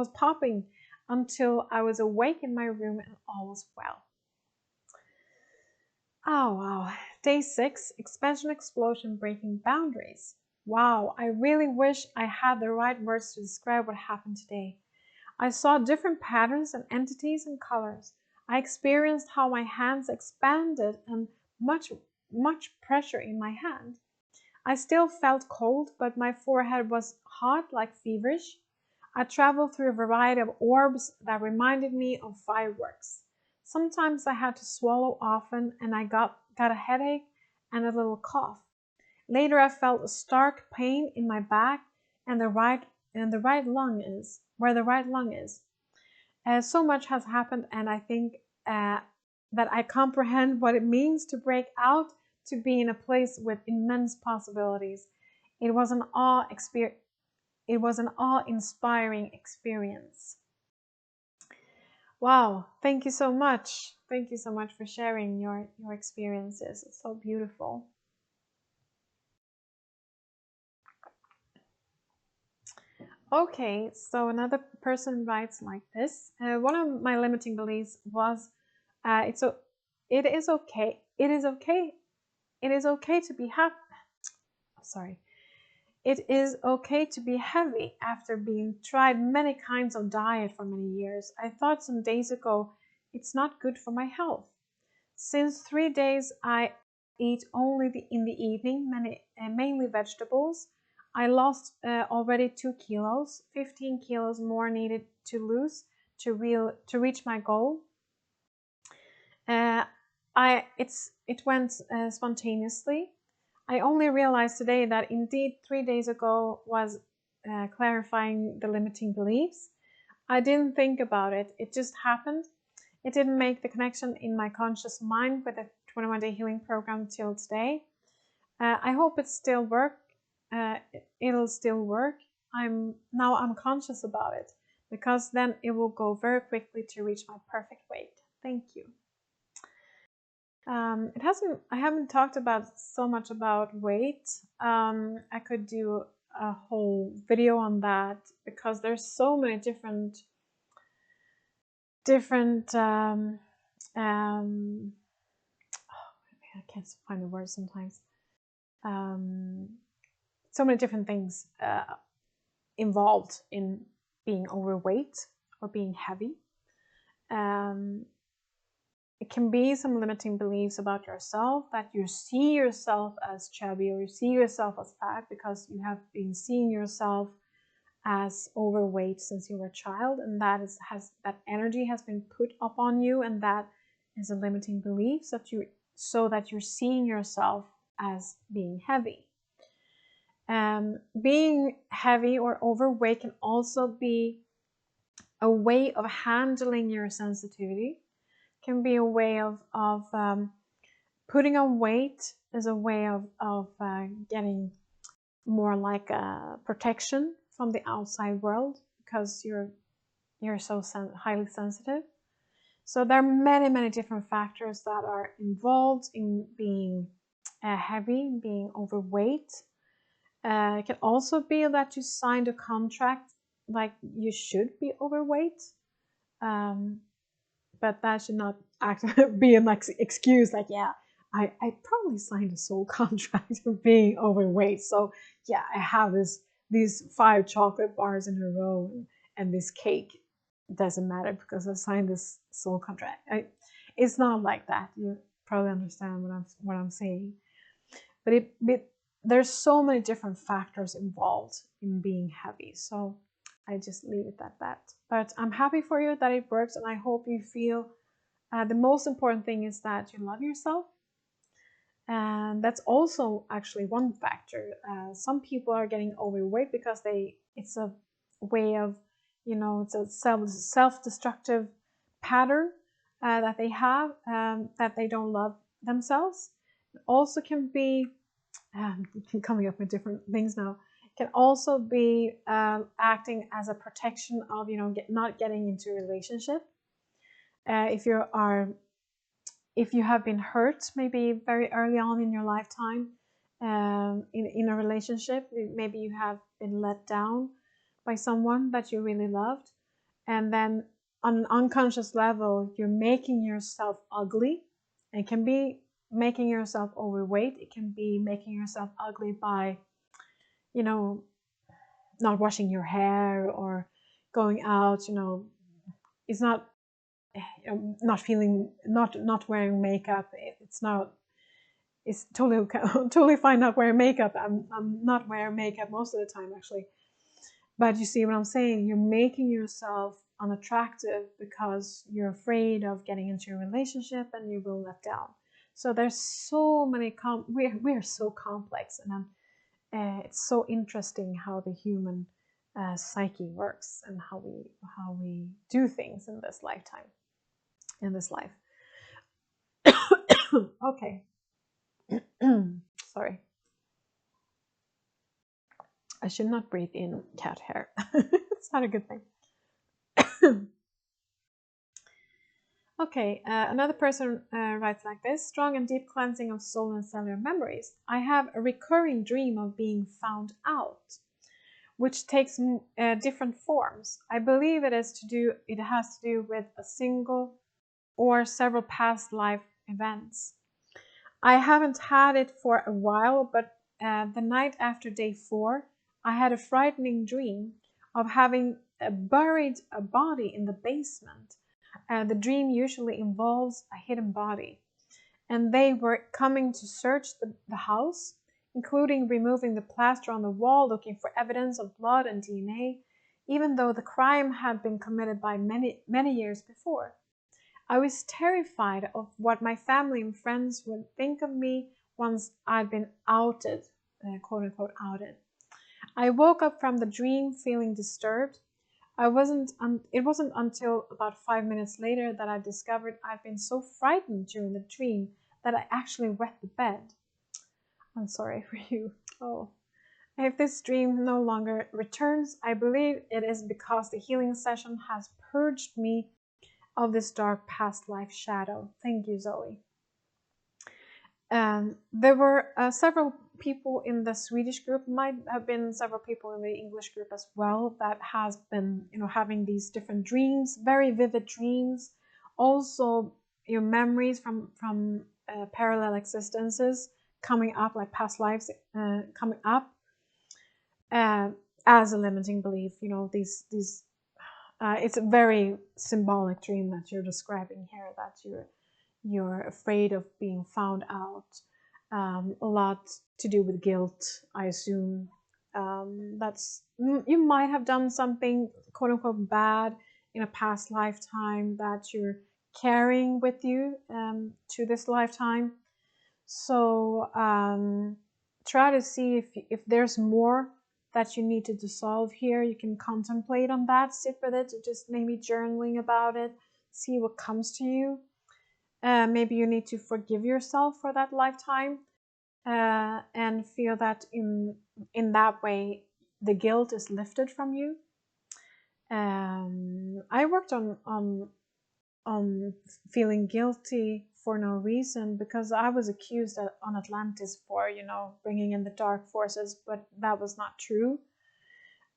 popping until I was awake in my room and all was well. Oh wow. Day 6, expansion, explosion, breaking boundaries. Wow, I really wish I had the right words to describe what happened today. I saw different patterns and entities and colors. I experienced how my hands expanded and much pressure in my hand. I still felt cold, but my forehead was hot, like feverish. I traveled through a variety of orbs that reminded me of fireworks. Sometimes I had to swallow often, and I got a headache and a little cough. Later, I felt a stark pain in my back and the right lung is where the right lung is. So much has happened, and I think that I comprehend what it means to break out, to be in a place with immense possibilities. It was an awe-inspiring experience. Wow, thank you so much. Thank you so much for sharing your experiences. It's so beautiful. Okay, so another person writes like this. One of my limiting beliefs was, it is okay to be happy. Sorry. It is okay to be heavy after being tried many kinds of diet for many years. I thought some days ago, it's not good for my health. Since 3 days I eat only in the evening, mainly vegetables. I lost already 2 kilos, 15 kilos more needed to lose to reach my goal. It went spontaneously. I only realized today that indeed 3 days ago was clarifying the limiting beliefs. I didn't think about it. It just happened. It didn't make the connection in my conscious mind with the 21-day healing program till today. I hope it still work. It'll still work. I'm conscious about it, because then it will go very quickly to reach my perfect weight. Thank you. I haven't talked about so much about weight. I could do a whole video on that, because there's so many different I can't find the word sometimes. So many different things involved in being overweight or being heavy. It can be some limiting beliefs about yourself, that you see yourself as chubby or you see yourself as fat because you have been seeing yourself as overweight since you were a child, and that that energy has been put upon you, and that is a limiting belief, so that you're seeing yourself as being heavy. Being heavy or overweight can also be a way of handling your sensitivity, can be a way of putting on weight is a way of getting more like a protection from the outside world, because you're so highly sensitive. So there are many different factors that are involved in being heavy, being overweight. It can also be that you signed a contract like you should be overweight, but that should not be an excuse. Like, yeah, I probably signed a soul contract of being overweight, so yeah, I have these 5 chocolate bars in a row, and this cake doesn't matter because I signed this soul contract. It's not like that. You probably understand what I'm saying, but there's so many different factors involved in being heavy, so I just leave it at that. But I'm happy for you that it works, and I hope you feel the most important thing is that you love yourself. And that's also actually one factor. Some people are getting overweight because it's a way of, it's a self-destructive pattern that they have, that they don't love themselves. It also can be, coming up with different things now, can also be acting as a protection of, not getting into a relationship. If you have been hurt maybe very early on in your lifetime, in a relationship, maybe you have been let down by someone that you really loved, and then on an unconscious level you're making yourself ugly. It can be making yourself overweight. It can be making yourself ugly by, not washing your hair or going out, it's not not wearing makeup. It's totally okay, totally fine not wearing makeup. I'm not wearing makeup most of the time, actually. But you see what I'm saying? You're making yourself unattractive because you're afraid of getting into a relationship and you will let down. So there's so many we're so complex, and it's so interesting how the human psyche works, and how we do things in this lifetime, in this life. Okay. Sorry. I should not breathe in cat hair. It's not a good thing. Okay, another person writes like this: strong and deep cleansing of soul and cellular memories. I have a recurring dream of being found out, which takes different forms. I believe it has to do with a single or several past life events. I haven't had it for a while, but the night after day 4, I had a frightening dream of having buried a body in the basement. The dream usually involves a hidden body, and they were coming to search the house, including removing the plaster on the wall, looking for evidence of blood and DNA, even though the crime had been committed by many years before. I was terrified of what my family and friends would think of me once I'd been outed, quote unquote outed. I woke up from the dream feeling disturbed. It wasn't until about 5 minutes later that I discovered I'd been so frightened during the dream that I actually wet the bed. I'm sorry for you. Oh. If this dream no longer returns, I believe it is because the healing session has purged me of this dark past life shadow. Thank you, Zoe. There were several people in the Swedish group, might have been several people in the English group as well, that has been, having these different dreams, very vivid dreams. Also, your memories from parallel existences coming up, like past lives coming up as a limiting belief. These it's a very symbolic dream that you're describing here, that you're afraid of being found out. A lot to do with guilt, I assume, You might have done something quote unquote bad in a past lifetime that you're carrying with you to this lifetime. So try to see if there's more that you need to dissolve here. You can contemplate on that, sit with it, just maybe journaling about it, see what comes to you. Maybe you need to forgive yourself for that lifetime, and feel that in that way the guilt is lifted from you. I worked on feeling guilty for no reason, because I was accused on Atlantis for, bringing in the dark forces, but that was not true.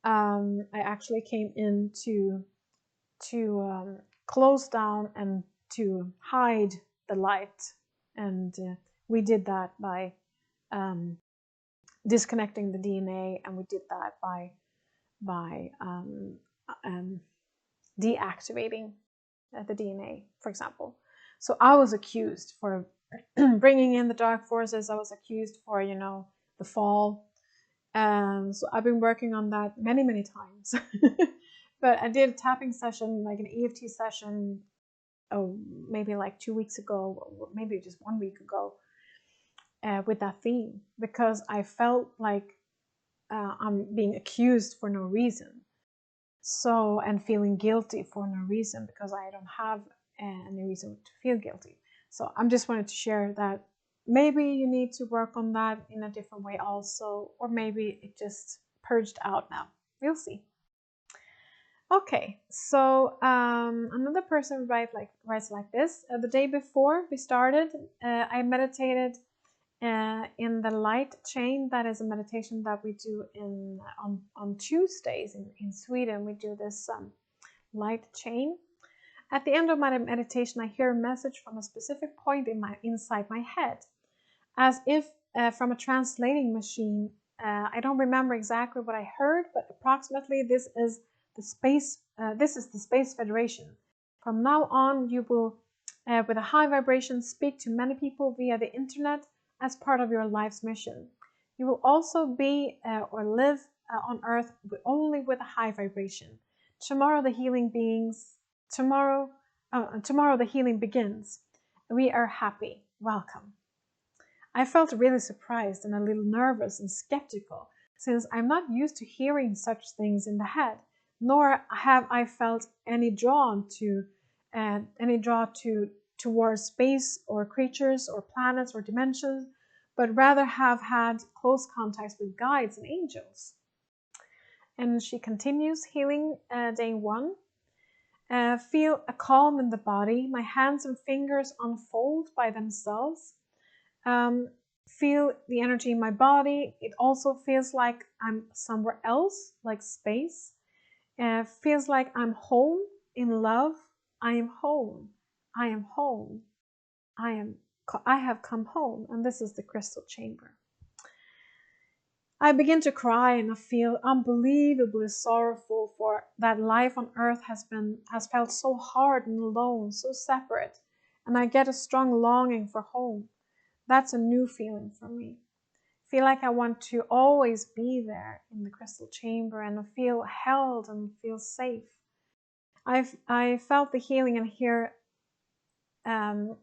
I actually came in to close down and to hide the light, and we did that by disconnecting the DNA, and we did that by deactivating the DNA, for example. So I was accused for bringing in the dark forces. I was accused for, the fall. So I've been working on that many times. But I did a tapping session, like an EFT session, maybe like 2 weeks ago, or maybe just 1 week ago, with that theme, because I felt like I'm being accused for no reason. So, and feeling guilty for no reason, because I don't have any reason to feel guilty. So I'm just wanted to share that maybe you need to work on that in a different way also, or maybe it just purged out now. We'll see. Okay, so another person writes like this. The day before we started, I meditated in the light chain. That is a meditation that we do on Tuesdays in Sweden. We do this light chain. At the end of my meditation, I hear a message from a specific point inside my head, as if from a translating machine. I don't remember exactly what I heard, but approximately this is the Space Federation. From now on, you will, with a high vibration, speak to many people via the internet as part of your life's mission. You will also be or live on Earth only with a high vibration. Tomorrow the healing begins. We are happy. Welcome. I felt really surprised and a little nervous and skeptical, since I'm not used to hearing such things in the head, nor have I felt any draw towards space or creatures or planets or dimensions, but rather have had close contacts with guides and angels. And she continues, healing day 1. Feel a calm in the body. My hands and fingers unfold by themselves. Feel the energy in my body. It also feels like I'm somewhere else, like space. Feels like I'm home in love. I am home. I am home. I have come home, and this is the crystal chamber. I begin to cry, and I feel unbelievably sorrowful for that life on earth has felt so hard and alone, so separate, and I get a strong longing for home. That's a new feeling for me. I feel like I want to always be there in the crystal chamber and feel held and feel safe. I felt the healing and here. And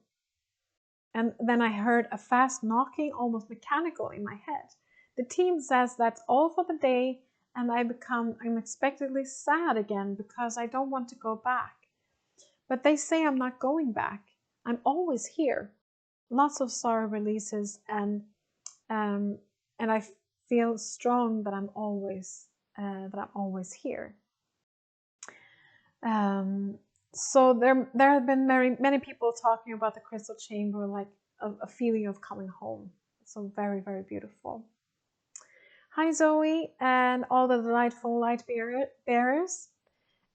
then I heard a fast knocking, almost mechanical, in my head. The team says that's all for the day, and I become unexpectedly sad again because I don't want to go back. But they say I'm not going back. I'm always here. Lots of sorrow releases, and I feel strong that I'm always here. So there have been many people talking about the crystal chamber, like a feeling of coming home. So very, very beautiful. Hi Zoe and all the delightful light bearers.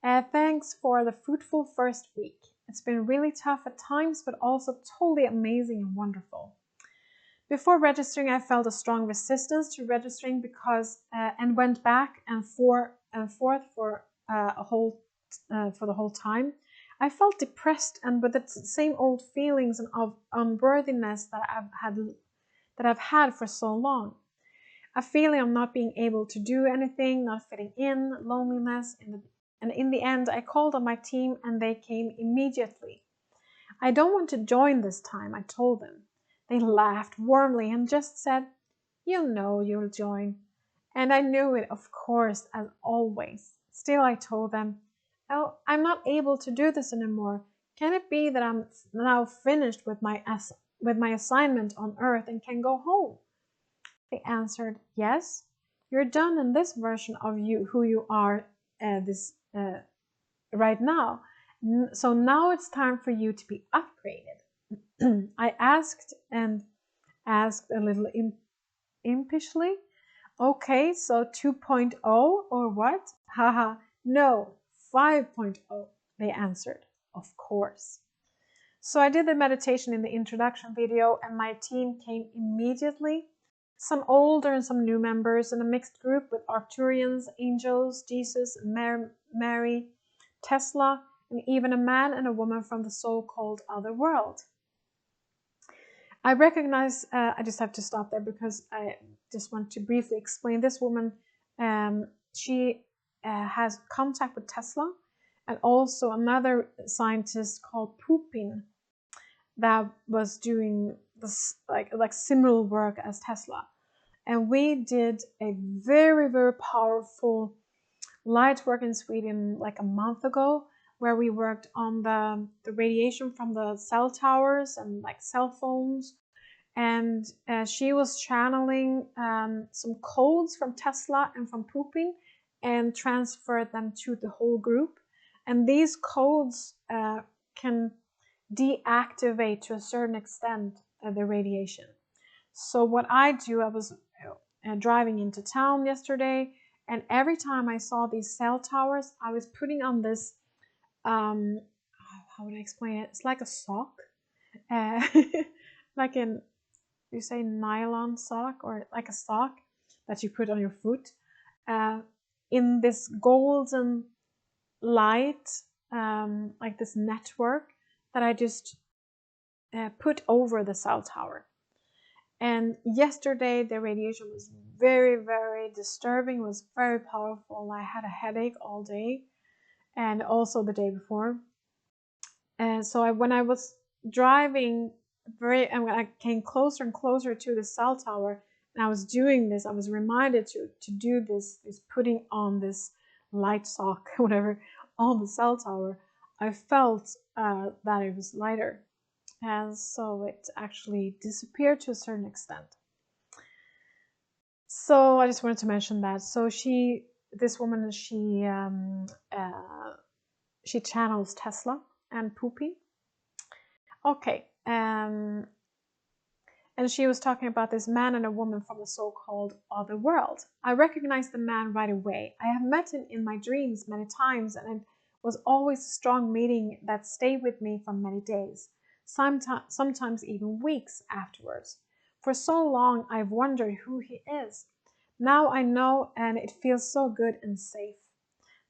Thanks for the fruitful first week. It's been really tough at times, but also totally amazing and wonderful. Before registering, I felt a strong resistance to registering and went back and forth for the whole time. I felt depressed and with the same old feelings of unworthiness that I've had for so long. a feeling of not being able to do anything, not fitting in, loneliness. And in the end, I called on my team and they came immediately. I don't want to join this time, I told them. They laughed warmly and just said, "You know you'll join." And I knew it, of course, as always. Still, I told them, "Oh, I'm not able to do this anymore. Can it be that I'm now finished with my assignment on Earth and can go home?" They answered, "Yes, you're done in this version of you, who you are right now. So now it's time for you to be upgraded." I asked a little impishly, "Okay, so 2.0 or what?" "Haha, no, 5.0, they answered. Of course. So I did the meditation in the introduction video and my team came immediately. Some older and some new members in a mixed group with Arcturians, angels, Jesus, Mary, Tesla, and even a man and a woman from the so-called other world. I recognize, I just have to stop there because I just want to briefly explain this woman. She has contact with Tesla and also another scientist called Pupin that was doing this like similar work as Tesla. And we did a very, very powerful light work in Sweden like a month ago, where we worked on the radiation from the cell towers and like cell phones. And she was channeling some codes from Tesla and from Pupin and transferred them to the whole group. And these codes can deactivate to a certain extent the radiation. So what I do, I was driving into town yesterday, and every time I saw these cell towers, I was putting on this, how would I explain it? It's like a sock, like you say nylon sock, or like a sock that you put on your foot, in this golden light, like this network that I just put over the cell tower. And yesterday the radiation was very, very disturbing. It was very powerful. I had a headache all day and also the day before. And so when I was driving and when I came closer and closer to the cell tower and I was doing this, I was reminded to do this putting on this light sock, whatever, on the cell tower. I felt that it was lighter. And so it actually disappeared to a certain extent. So I just wanted to mention that. So this woman, she channels Tesla and Poopy. Okay, and she was talking about this man and a woman from the so-called other world. I recognized the man right away. I have met him in my dreams many times, and it was always a strong meeting that stayed with me for many days. Sometimes even weeks afterwards. For so long, I've wondered who he is. Now I know, and it feels so good and safe.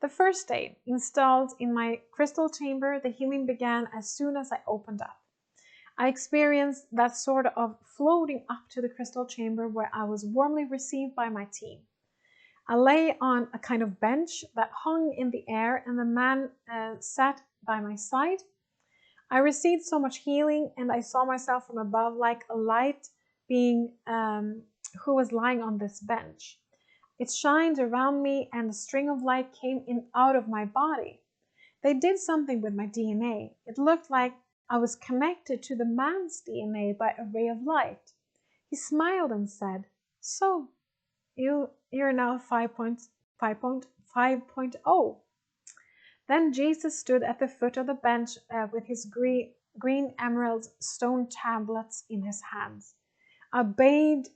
The first day, installed in my crystal chamber, the healing began as soon as I opened up. I experienced that sort of floating up to the crystal chamber where I was warmly received by my team. I lay on a kind of bench that hung in the air, and the man sat by my side. I received so much healing, and I saw myself from above like a light being who was lying on this bench. It shined around me, and a string of light came in out of my body. They did something with my DNA. It looked like I was connected to the man's DNA by a ray of light. He smiled and said, "So, you're now 5.0. Then Jesus stood at the foot of the bench with his green emerald stone tablets in his hands. I bathed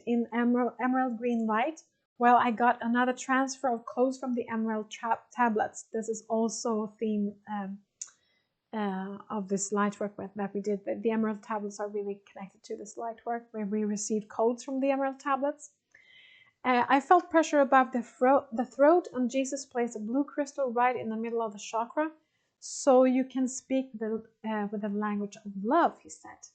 in emerald green light while I got another transfer of codes from the emerald tablets. This is also a theme of this light work that we did. The emerald tablets are really connected to this light work where we received codes from the emerald tablets. I felt pressure above the throat, and Jesus placed a blue crystal right in the middle of the chakra. So you can speak with the language of love, he said.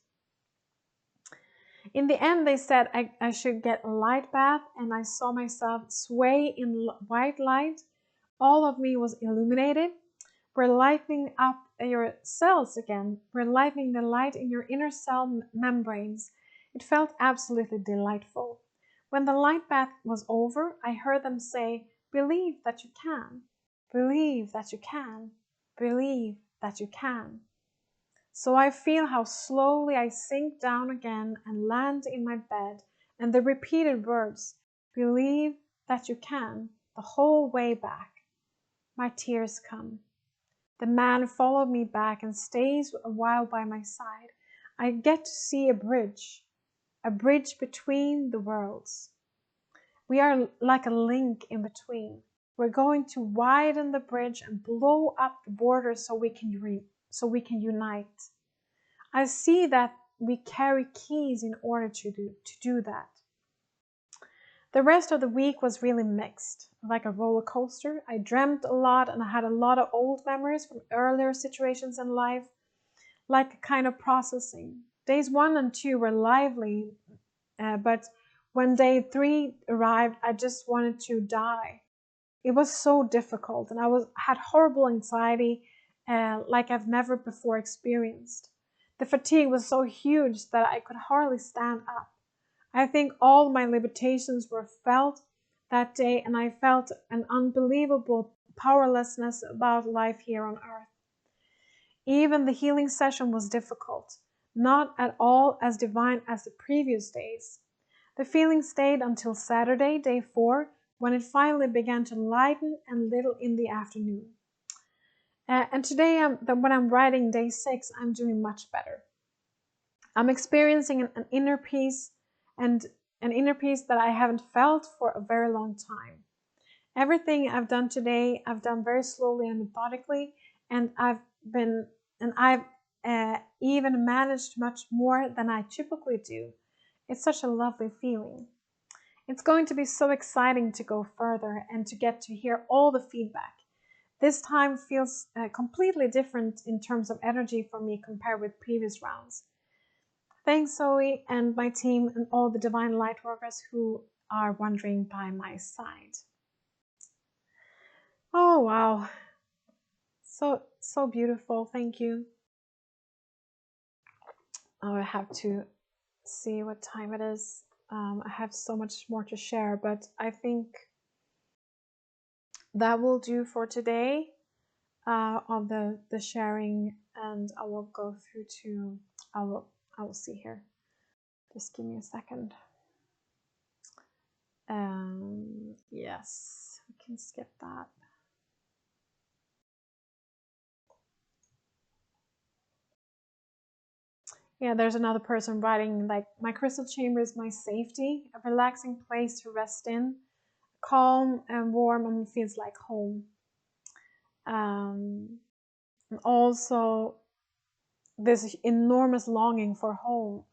In the end, they said I should get a light bath, and I saw myself sway in white light. All of me was illuminated. We're lighting up your cells again. We're lighting the light in your inner cell membranes. It felt absolutely delightful. When the light bath was over, I heard them say, "Believe that you can. Believe that you can. Believe that you can." So I feel how slowly I sink down again and land in my bed, and the repeated words, "Believe that you can," the whole way back. My tears come. The man followed me back and stays a while by my side. I get to see a bridge between the worlds. We are like a link in between. We're going to widen the bridge and blow up the border so we can unite. I see that we carry keys in order to do that. The rest of the week was really mixed, like a roller coaster. I dreamt a lot and I had a lot of old memories from earlier situations in life, like a kind of processing. Days 1 and 2 were lively, but when day 3 arrived, I just wanted to die. It was so difficult, and I had horrible anxiety, like I've never before experienced. The fatigue was so huge that I could hardly stand up. I think all my limitations were felt that day, and I felt an unbelievable powerlessness about life here on earth. Even the healing session was difficult, not at all as divine as the previous days. The feeling stayed until Saturday, day 4, when it finally began to lighten and little in the afternoon. And today, when I'm writing day 6, I'm doing much better. I'm experiencing an inner peace, and an inner peace that I haven't felt for a very long time. Everything I've done today, I've done very slowly and methodically, and I've even managed much more than I typically do. It's such a lovely feeling. It's going to be so exciting to go further and to get to hear all the feedback. This time feels completely different in terms of energy for me compared with previous rounds. Thanks, Zoe, and my team, and all the divine light workers who are wandering by my side. Oh, wow. So beautiful. Thank you. Oh, I have to see what time it is. I have so much more to share, but I think that will do for today on the sharing, and I will go through to, I will see here. Just give me a second. Yes, we can skip that. Yeah, there's another person writing, like, my crystal chamber is my safety, a relaxing place to rest in, calm and warm, and feels like home. And also this enormous longing for home,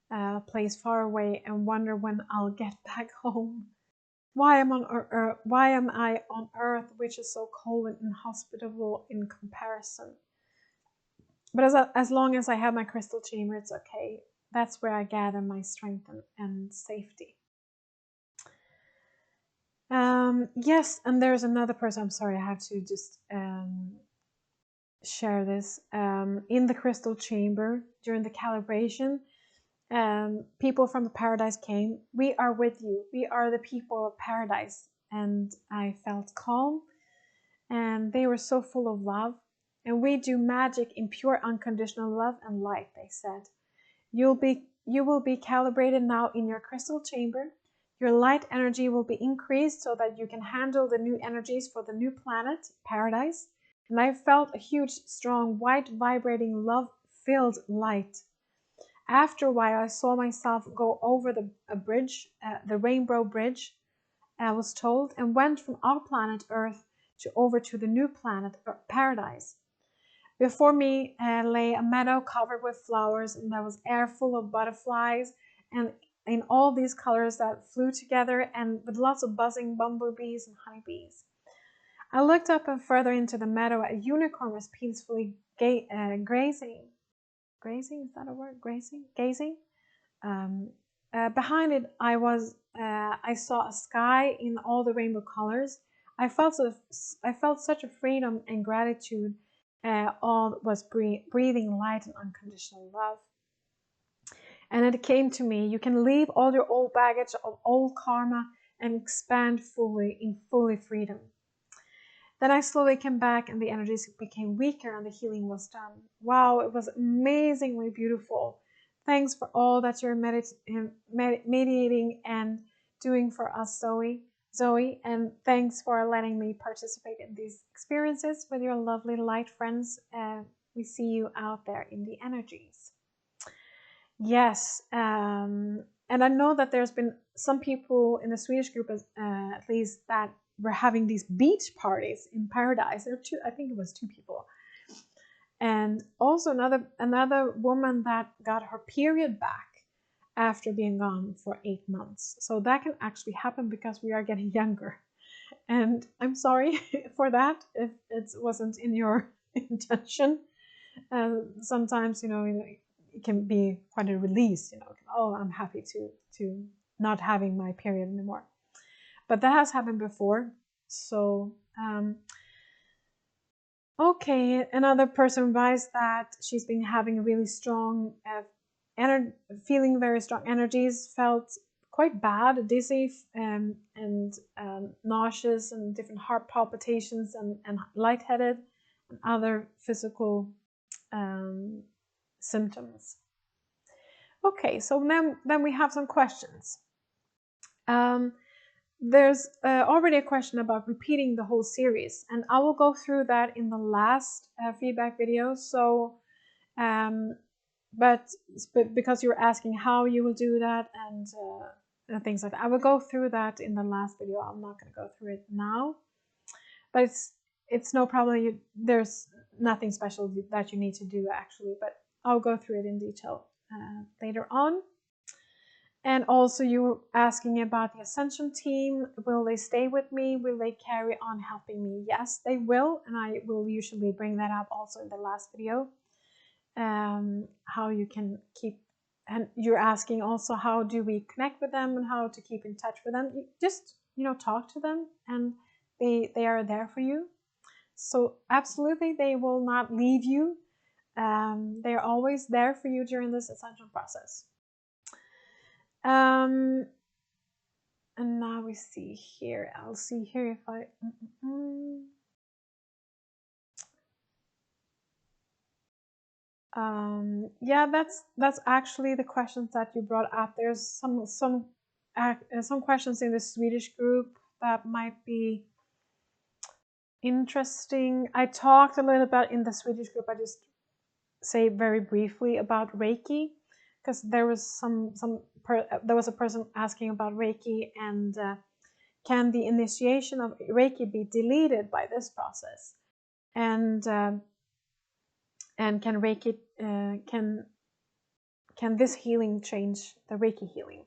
a place far away, and wonder when I'll get back home. Why am I on Earth, which is so cold and inhospitable in comparison? But as long as I have my crystal chamber, it's okay. That's where I gather my strength and safety. Yes, and there's another person. I'm sorry, I have to just share this. In the crystal chamber, during the calibration, people from the paradise came. We are with you. We are the people of paradise. And I felt calm, and they were so full of love. And we do magic in pure unconditional love and light, they said. You will be calibrated now in your crystal chamber. Your light energy will be increased so that you can handle the new energies for the new planet, paradise. And I felt a huge, strong, white, vibrating, love-filled light. After a while, I saw myself go over a bridge, the Rainbow Bridge, I was told, and went from our planet Earth over to the new planet, paradise. Before me lay a meadow covered with flowers, and there was air full of butterflies, and in all these colors that flew together, and with lots of buzzing bumblebees and honeybees. I looked up and further into the meadow. A unicorn was peacefully grazing. Grazing, is that a word? Grazing? Gazing? Behind it, I saw a sky in all the rainbow colors. I felt such a freedom and gratitude. All was breathing light and unconditional love. And it came to me, you can leave all your old baggage of old karma and expand fully in fully freedom. Then I slowly came back and the energies became weaker and the healing was done. Wow, it was amazingly beautiful. Thanks for all that you're mediating and doing for us, Zoe, and thanks for letting me participate in these experiences with your lovely light friends. We see you out there in the energies. Yes, and I know that there's been some people in the Swedish group, at least, that were having these beach parties in paradise. There were two, I think it was 2 people, and also another woman that got her period back after being gone for 8 months. So that can actually happen because we are getting younger, and I'm sorry for that if it wasn't in your intention. Sometimes, it can be quite a release, oh, I'm happy to not having my period anymore. But that has happened before. So okay, another person advised that she's been having a really strong feeling very strong energies, felt quite bad, dizzy, and nauseous, and different heart palpitations, and lightheaded, and other physical symptoms. Okay, so then we have some questions. There's already a question about repeating the whole series, and I will go through that in the last feedback video. So, but because you're asking how you will do that and things like that, I will go through that in the last video. I'm not going to go through it now, but it's no problem. There's nothing special that you need to do actually, but I'll go through it in detail later on. And also, you were asking about the Ascension team. Will they stay with me? Will they carry on helping me? Yes, they will, and I will usually bring that up also in the last video. How you can keep, and you're asking also how do we connect with them and how to keep in touch with them. You just talk to them, and they are there for you. So absolutely, they will not leave you. They are always there for you during this ascension process. And now we see here. I'll see here if I. Yeah, that's actually the questions that you brought up. There's some questions in the Swedish group that might be interesting. I talked a little bit in the Swedish group. I just say very briefly about Reiki, because there was there was a person asking about Reiki, and can the initiation of Reiki be deleted by this process? And can Reiki can this healing change the Reiki healing?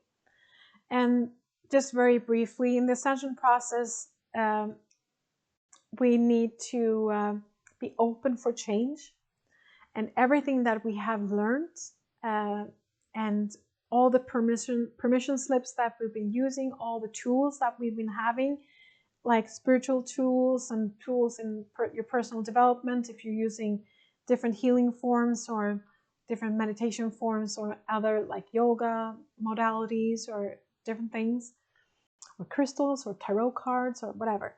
And just very briefly, in the ascension process, we need to be open for change, and everything that we have learned and all the permission slips that we've been using, all the tools that we've been having, like spiritual tools and tools in your personal development, if you're using different healing forms or different meditation forms or other like yoga modalities or different things, or crystals or tarot cards or whatever.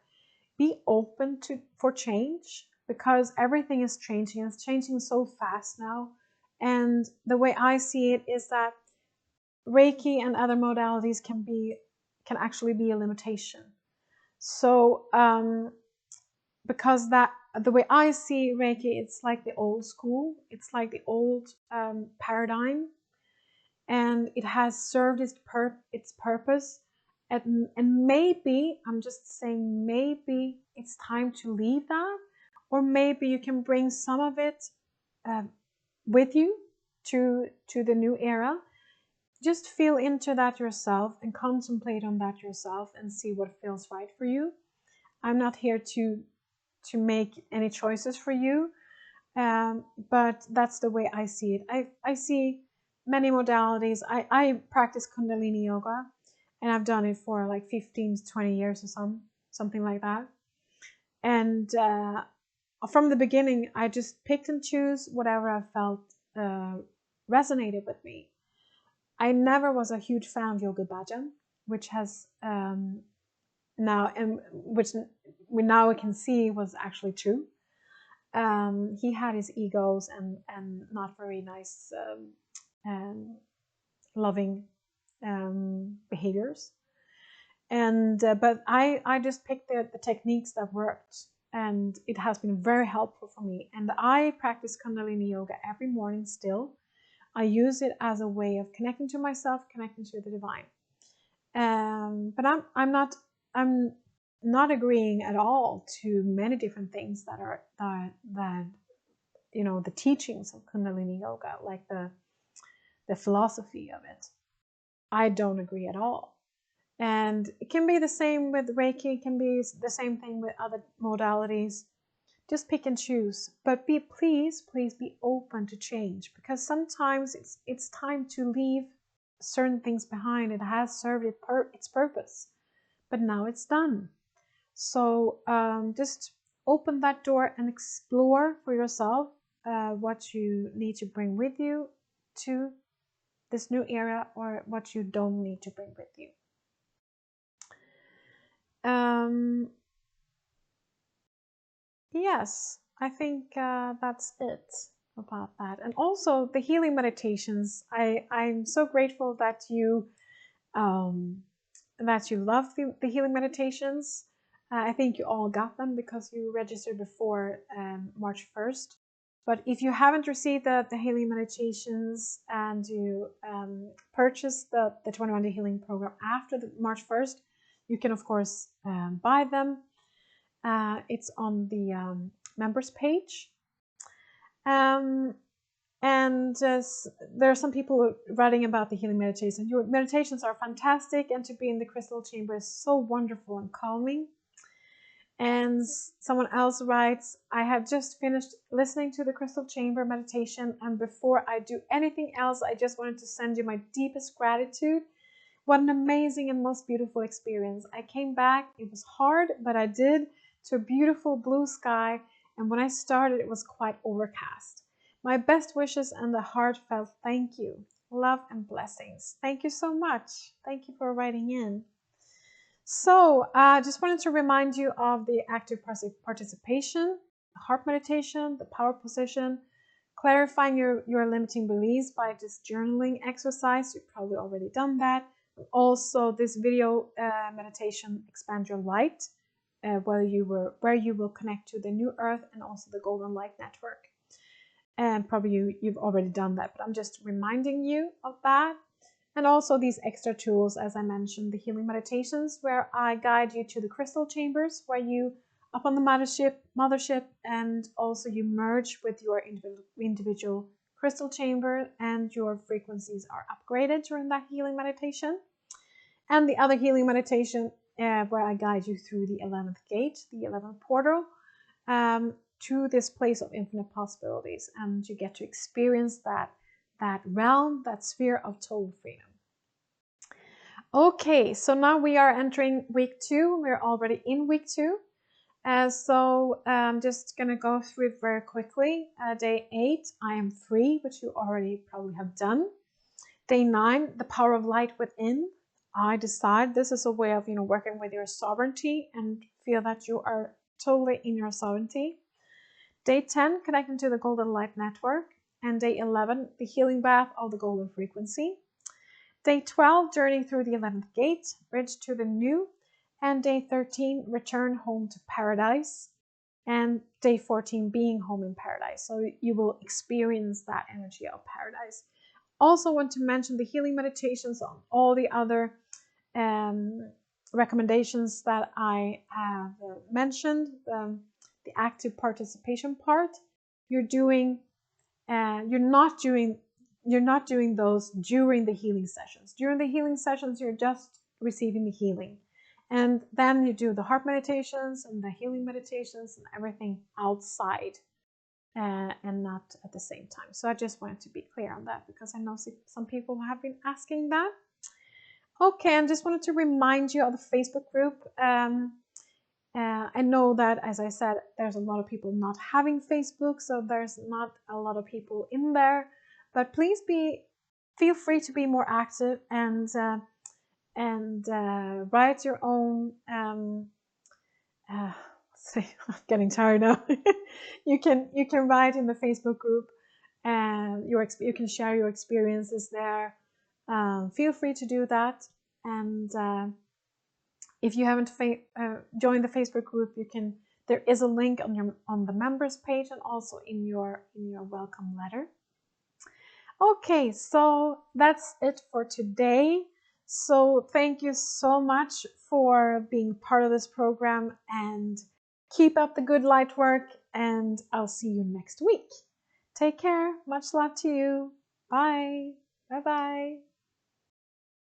Be open for change, because everything is changing. It's changing so fast now. And the way I see it is that Reiki and other modalities can actually be a limitation. So because the way I see Reiki, it's like the old school. It's like the old paradigm, and it has served its purpose. And maybe, I'm just saying, maybe it's time to leave that, or maybe you can bring some of it with you to the new era. Just feel into that yourself and contemplate on that yourself and see what feels right for you. I'm not here to make any choices for you, but that's the way I see it. I see many modalities. I practice Kundalini yoga, and I've done it for like 15 to 20 years or something like that. And from the beginning, I just picked and chose whatever I felt resonated with me. I never was a huge fan of Yoga Bhajan, which has now, and which we can see was actually true. He had his egos and not very nice loving behaviors, and but I just picked the techniques that worked, and it has been very helpful for me. And I practice Kundalini yoga every morning still. I use it as a way of connecting to myself, connecting to the divine. But I'm not agreeing at all to many different things that you know, the teachings of Kundalini yoga, like the philosophy of it. I don't agree at all. And it can be the same with Reiki, it can be the same thing with other modalities. Just pick and choose, but please be open to change, because sometimes it's time to leave certain things behind. It has served its purpose, but now it's done. So just open that door and explore for yourself what you need to bring with you to this new era, or what you don't need to bring with you. Yes, I think that's it about that. And also the healing meditations. I'm so grateful that you love the healing meditations. I think you all got them because you registered before March 1st. But if you haven't received the healing meditations and you purchased the 21-day healing program after the March 1st, you can of course buy them. It's on the members page. And there are some people writing about the healing meditation. Your meditations are fantastic, and to be in the crystal chamber is so wonderful and calming. And someone else writes, I have just finished listening to the crystal chamber meditation, and before I do anything else, I just wanted to send you my deepest gratitude. What an amazing and most beautiful experience. I came back, it was hard, but I did, to a beautiful blue sky, and when I started it was quite overcast. My best wishes and a heartfelt thank you. Love and blessings. Thank you so much. Thank you for writing in. So I just wanted to remind you of the active participation, the heart meditation, the power position, clarifying your limiting beliefs by just journaling exercise. You've probably already done that. Also, this video meditation, Expand Your Light, where you will connect to the New Earth and also the Golden Light Network. And probably you've already done that, but I'm just reminding you of that. And also these extra tools, as I mentioned, the healing meditations, where I guide you to the crystal chambers, where you up on the mothership, and also you merge with your individual crystal chamber, and your frequencies are upgraded during that healing meditation. And the other healing meditation, where I guide you through the 11th gate, the 11th portal, to this place of infinite possibilities, and you get to experience that realm, that sphere of total freedom. Okay, so now we are entering week 2. We're already in week 2. So I'm just going to go through it very quickly. Day 8, I am free, which you already probably have done. Day 9, the power of light within. I decide this is a way of working with your sovereignty and feel that you are totally in your sovereignty. Day 10, connecting to the Golden Light Network. And day 11, the healing bath of the golden frequency. Day 12, journey through the 11th gate, bridge to the new. And day 13, return home to paradise. And day 14, being home in paradise. So you will experience that energy of paradise. Also want to mention the healing meditations on all the other recommendations that I have mentioned. The active participation part, you're not doing those during the healing sessions. During the healing sessions, you're just receiving the healing, and then you do the heart meditations and the healing meditations and everything outside and not at the same time. So I just wanted to be clear on that, because I know some people have been asking that. Okay, I just wanted to remind you of the Facebook group. I know that, as I said, there's a lot of people not having Facebook, so there's not a lot of people in there. But please feel free to be more active and write your own. I'm getting tired now. you can write in the Facebook group, and you can share your experiences there. Feel free to do that, and if you haven't joined the Facebook group, there is a link on the members page and also in your welcome letter. Okay, so that's it for today. So thank you so much for being part of this program, and keep up the good light work, and I'll see you next week. Take care. Much love to you. Bye. Bye-bye.